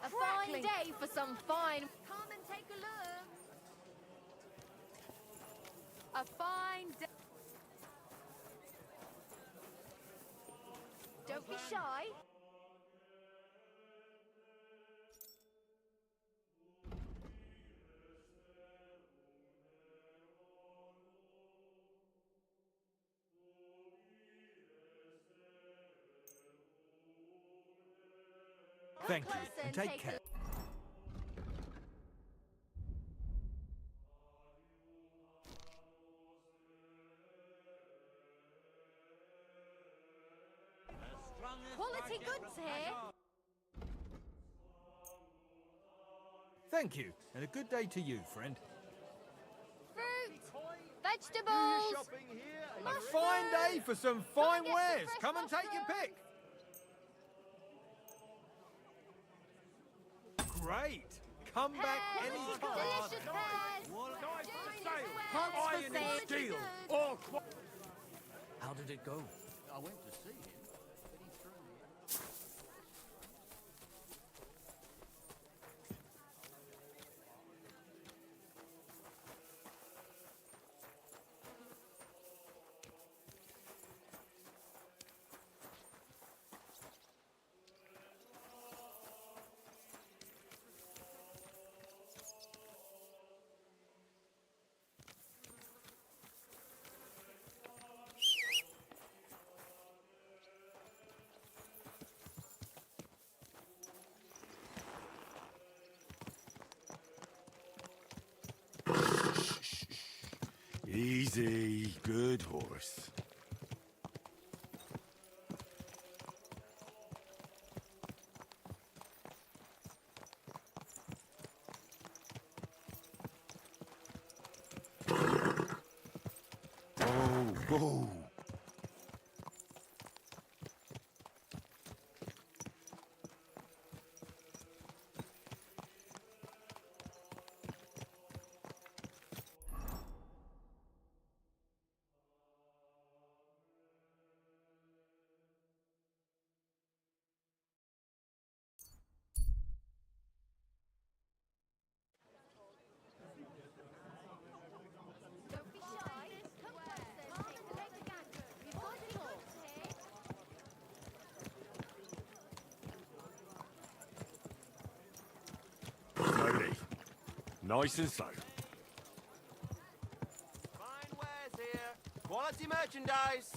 A fine day for some fine... Come and take a look. A fine day... Don't be shy. Thank you, and take care. Quality goods here. Thank you, and a good day to you, friend. Fruit, vegetables, A fine day for some fine wares. Come and take your pick. Great. Come back any time. delicious pears. Hunt Iron and steel. Oh, how did it go? I went to see him, but he threw me. Easy, good horse. Whoa. Don't be shy. Come closer. Take the leg again. nice and slow. Fine wares here. Quality merchandise.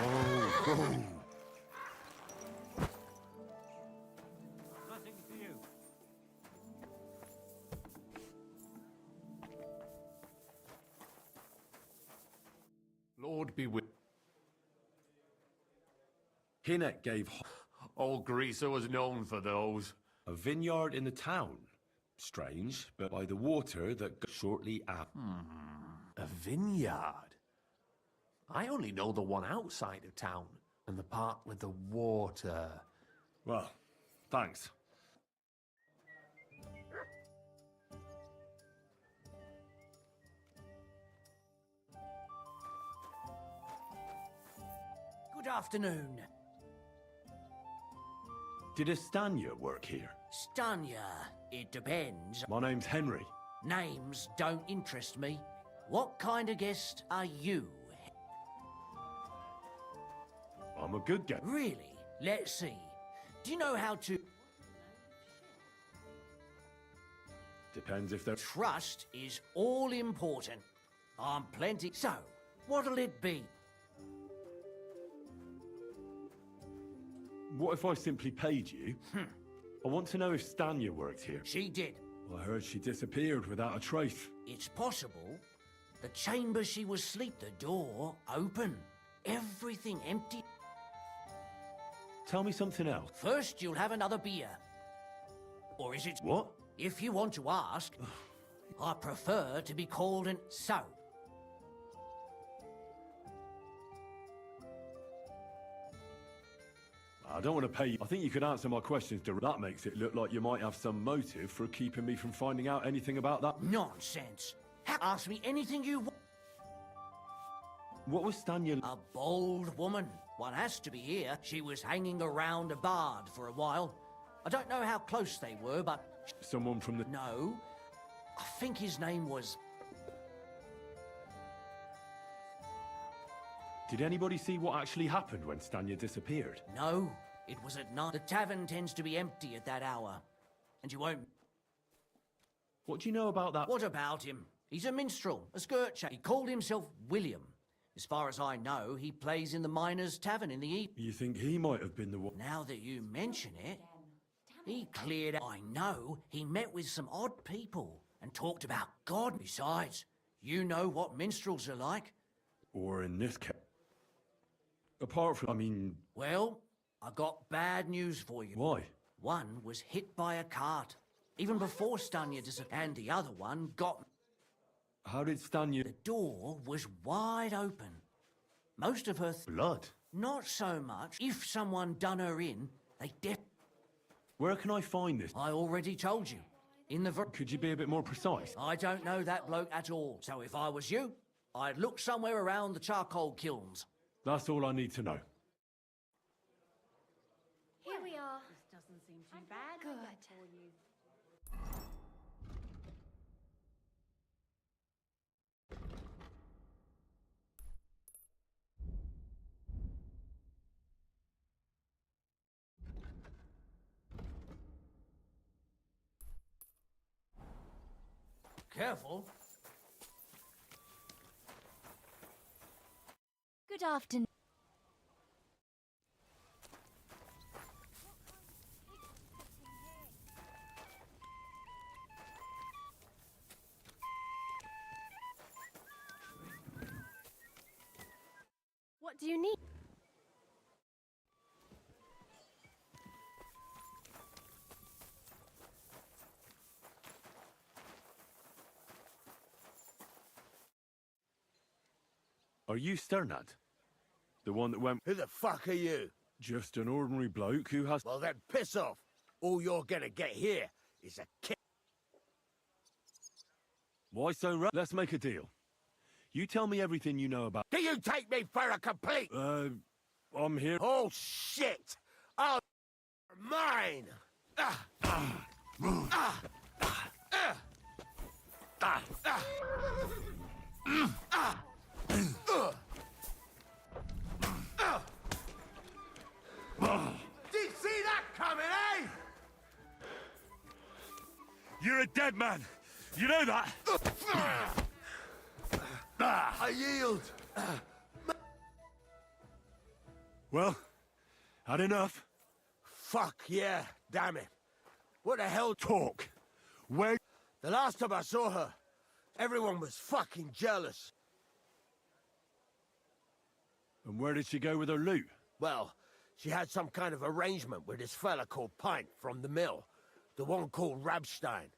Oh, Nothing for you. Lord be with. Hinnock gave Old Greaser was known for those. a vineyard in the town. Strange, but by the water that shortly after. A vineyard? I only know the one outside of town, and the part with the water. Well, thanks. Good afternoon. Did Estania work here? Stanya, it depends. My name's Henry. Names don't interest me. What kind of guest are you? I'm a good guy. Really? Let's see. Do you know how to... Depends if they're... Trust is all important. I'm plenty... So, what'll it be? What if I simply paid you? I want to know if Stanya worked here. She did. Well, I heard she disappeared without a trace. It's possible. The chamber she was asleep, the door open. Everything empty. Tell me something else. First, you'll have another beer. Or is it... What? If you want to ask, I prefer to be called an... So. I don't want to pay you. I think you could answer my questions. That makes it look like you might have some motive for keeping me from finding out anything about that. Nonsense. Ask me anything you want. What was Stanya... A bold woman. One has to be here. She was hanging around a bard for a while. I don't know how close they were, but... Someone from the... No. I think his name was... Did anybody see what actually happened when Stanya disappeared? No. It was at night. The tavern tends to be empty at that hour. And you won't... What do you know about that? What about him? He's a minstrel, a skirt chap. He called himself William. As far as I know, he plays in the Miners' Tavern in the evening. You think he might have been the one? Now that you mention it, he cleared out. I know he met with some odd people and talked about God. Besides, you know what minstrels are like. Or in this case... Apart from, I mean... Well, I got bad news for you. Why? One was hit by a cart, even before Stanya disappeared, and the other one got... How did Stanya... The door was wide open. Most of her... Blood? Not so much. If someone done her in, they Where can I find this? I already told you. In the... Could you be a bit more precise? I don't know that bloke at all. So if I was you, I'd look somewhere around the charcoal kilns. That's all I need to know. Here we are. This doesn't seem too bad. Good. For you. Careful. Good afternoon. What do you need? Are you Sternad? The one that went... Who the fuck are you? Just an ordinary bloke who has... Well, then piss off. All you're gonna get here is a kick. Why so Let's make a deal. You tell me everything you know about... Do you take me for a complete... I'm here... Oh, shit! Oh, mine! Did you see that coming, eh? You're a dead man! You know that? I yield. Well, had enough? Fuck yeah, damn it. What the hell? Talk. Where? The last time I saw her, everyone was fucking jealous. And where did she go with her loot? Well, she had some kind of arrangement with this fella called Pint from the mill. The one called Rabstein.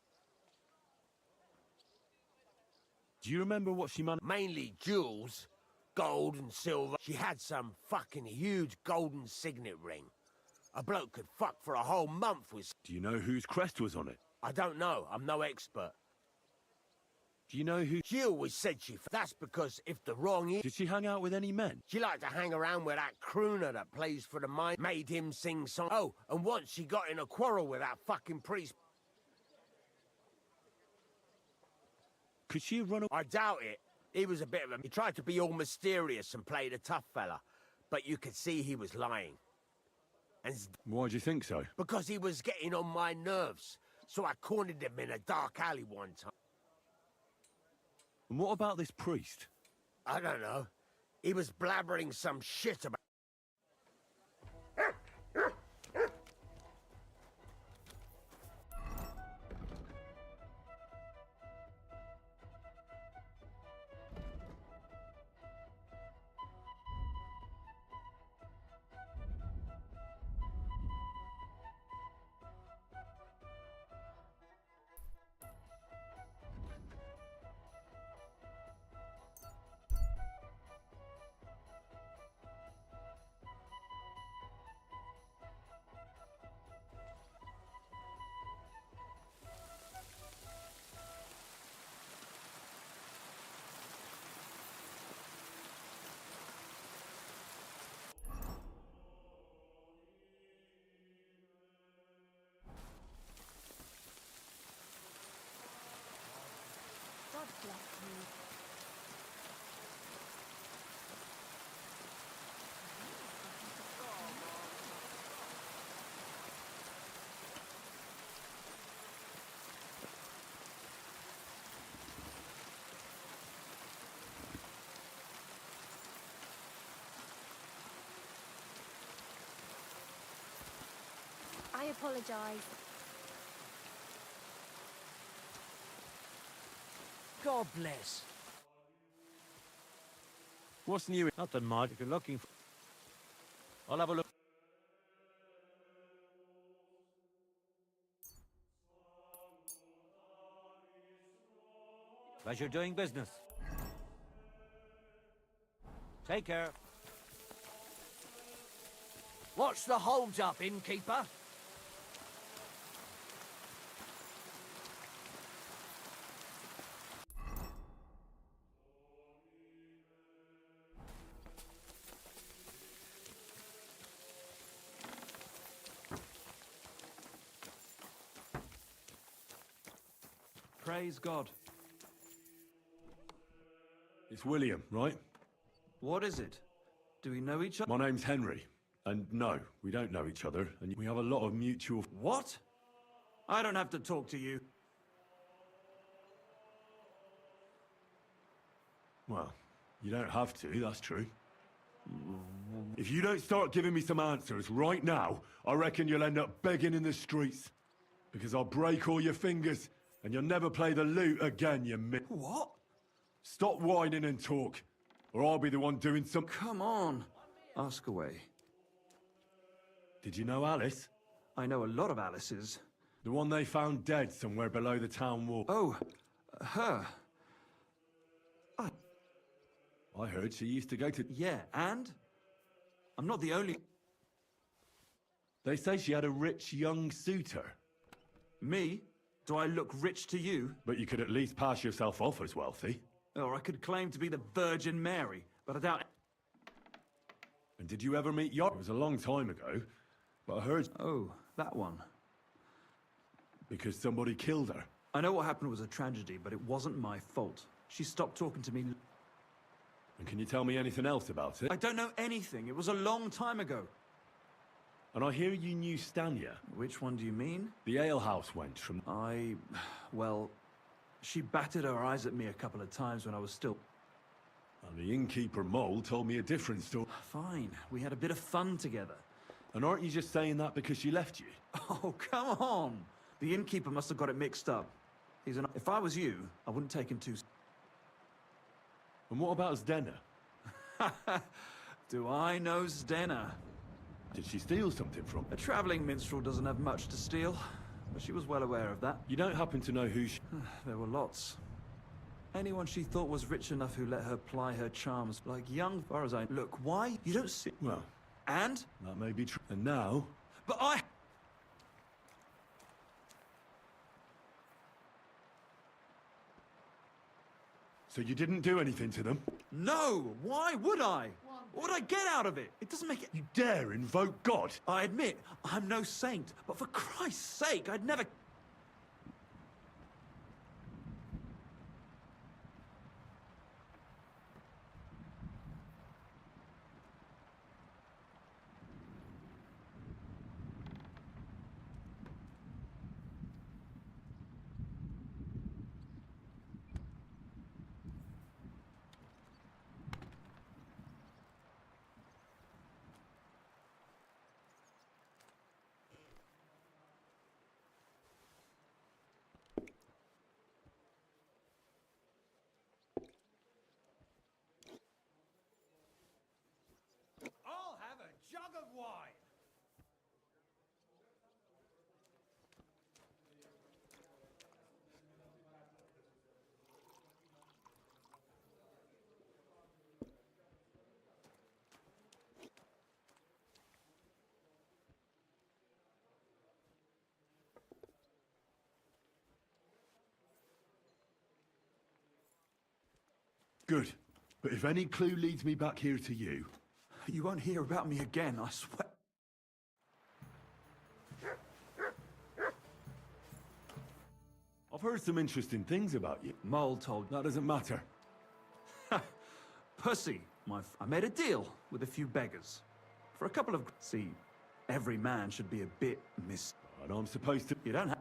Do you remember what she managed? Mainly jewels, gold and silver. She had some fucking huge golden signet ring. A bloke could fuck for a whole month with... Do you know whose crest was on it? I don't know. I'm no expert. Do you know who... She always said she... That's because if the wrong... Did she hang out with any men? She liked to hang around with that crooner that plays for the mine. Made him sing songs. Oh, and once she got in a quarrel with that fucking priest. Could she have run away? I doubt it. He was a bit of a... He tried to be all mysterious and played a tough fella. But you could see he was lying. And... Why do you think so? Because he was getting on my nerves. So I cornered him in a dark alley one time. And what about this priest? I don't know. He was blabbering some shit about... God bless you. I apologize. God bless. What's new? Nothing much if you're looking for... I'll have a look. Pleasure doing business. Take care. What's the hold-up, innkeeper? Praise God. It's William, right? What is it? Do we know each other? My name's Henry. And no, we don't know each other, and we have a lot of mutual... What? I don't have to talk to you. Well, you don't have to, that's true. If you don't start giving me some answers right now, I reckon you'll end up begging in the streets. Because I'll break all your fingers, and you'll never play the lute again, you What? Stop whining and talk, or I'll be the one doing some... Come on. Ask away. Did you know Alice? I know a lot of Alices. The one they found dead somewhere below the town wall. Oh, her. I heard she used to go to... Yeah, and? I'm not the only... They say she had a rich young suitor. Me? Do I look rich to you? But you could at least pass yourself off as wealthy. Or I could claim to be the Virgin Mary, but I doubt... And did you ever meet It was a long time ago, but I heard... Oh, that one. Because somebody killed her. I know what happened was a tragedy, but it wasn't my fault. She stopped talking to me. And can you tell me anything else about it? I don't know anything. It was a long time ago. And I hear you knew Stanya. Which one do you mean? The alehouse wench from... Well, she batted her eyes at me a couple of times when I was still... And the innkeeper Mole told me a different story. Fine. We had a bit of fun together. And aren't you just saying that because she left you? Oh, come on! The innkeeper must have got it mixed up. If I was you, I wouldn't take him too... And what about Zdena? Do I know Zdena? Did she steal something from... A traveling minstrel doesn't have much to steal, but she was well aware of that. You don't happen to know who she... There were lots. Anyone she thought was rich enough who let her ply her charms, like young far as I... Look, why? You don't see... Well... And? That may be true. And now... But I... So you didn't do anything to them? No! Why would I? What would I get out of it? It doesn't make it... You dare invoke God? I admit, I'm no saint, but for Christ's sake, I'd never... I'll have a jug of wine. Good. But if any clue leads me back here to you... You won't hear about me again, I swear. I've heard some interesting things about you. Mole told... That doesn't matter. Pussy, I made a deal with a few beggars. For a couple of... See, every man should be a bit And I'm supposed to... You don't have...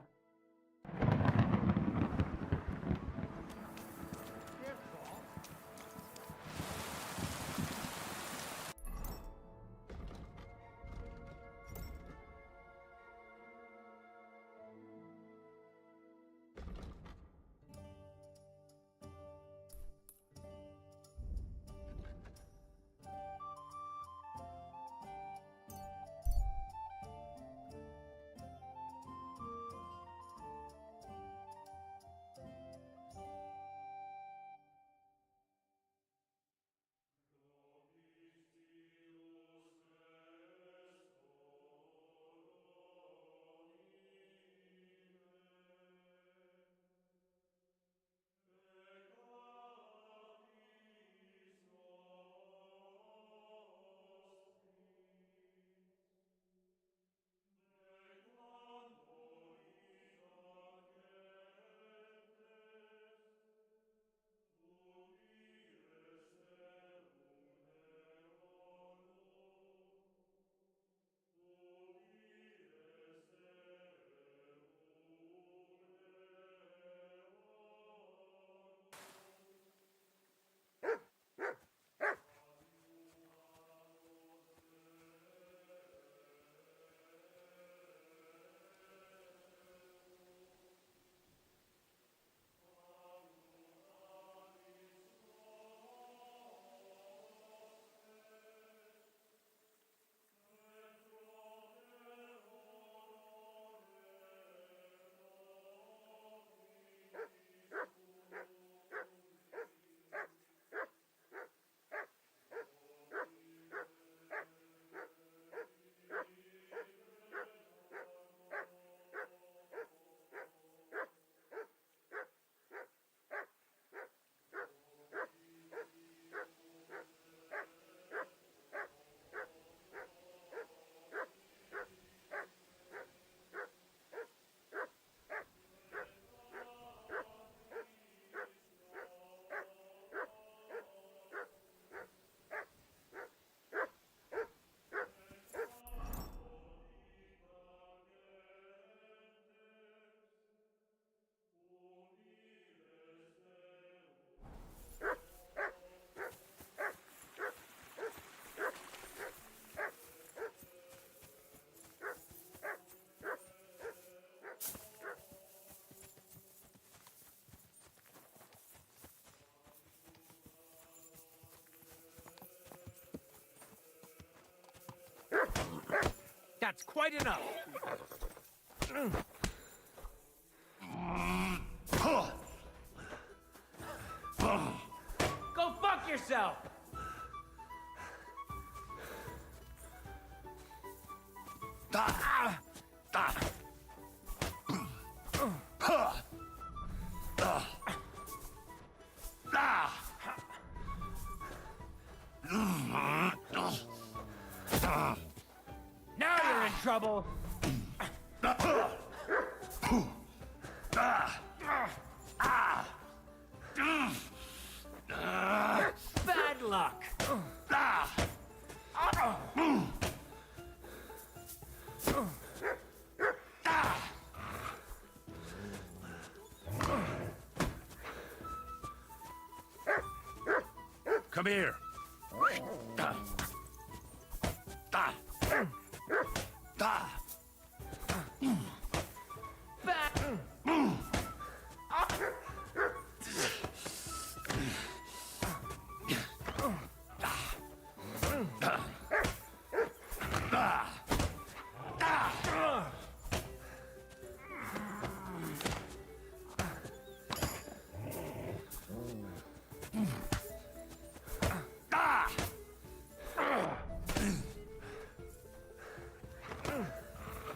That's quite enough. Go fuck yourself! Now you're in trouble. Bad luck. Come here.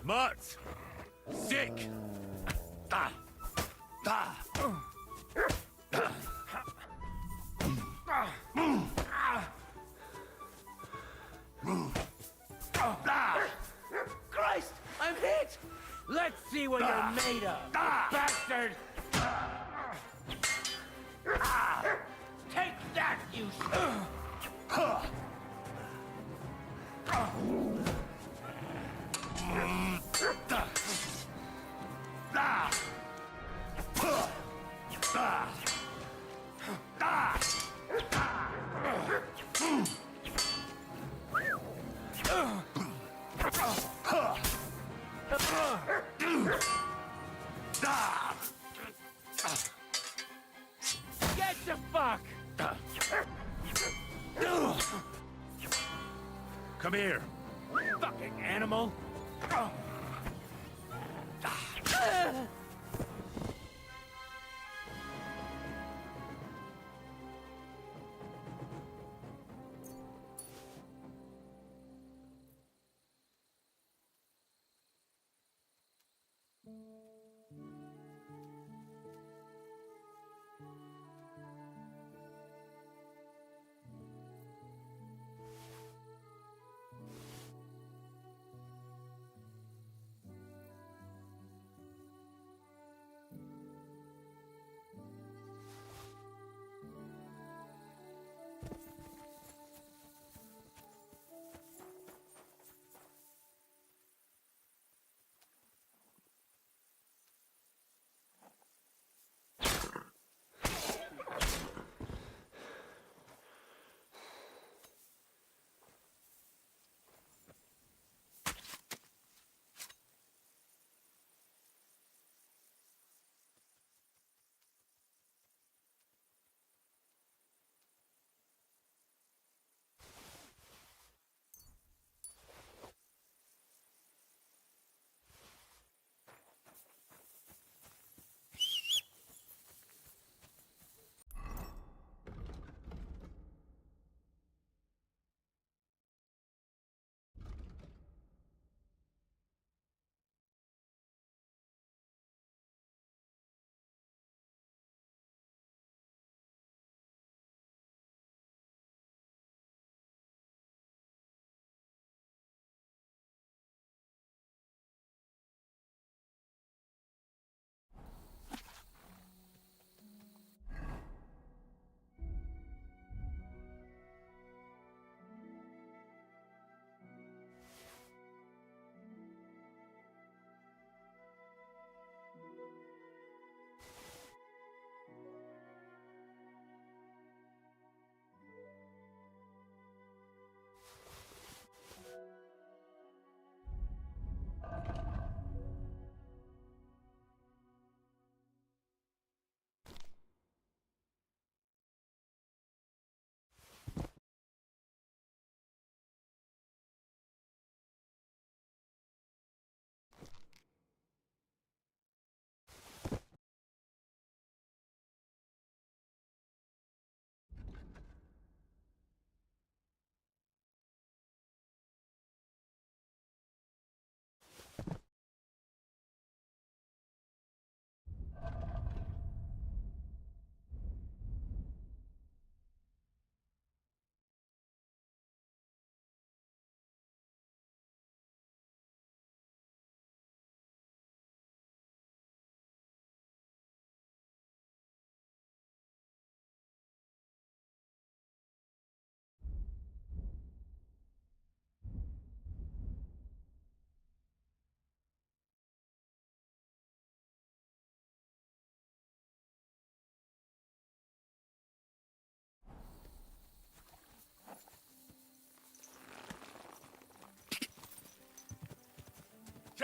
Mutts! Sick! Christ! I'm hit! Let's see what you're made of, bastard! Take that, you Get the fuck! Come here. Fucking animal!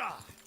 Ugh.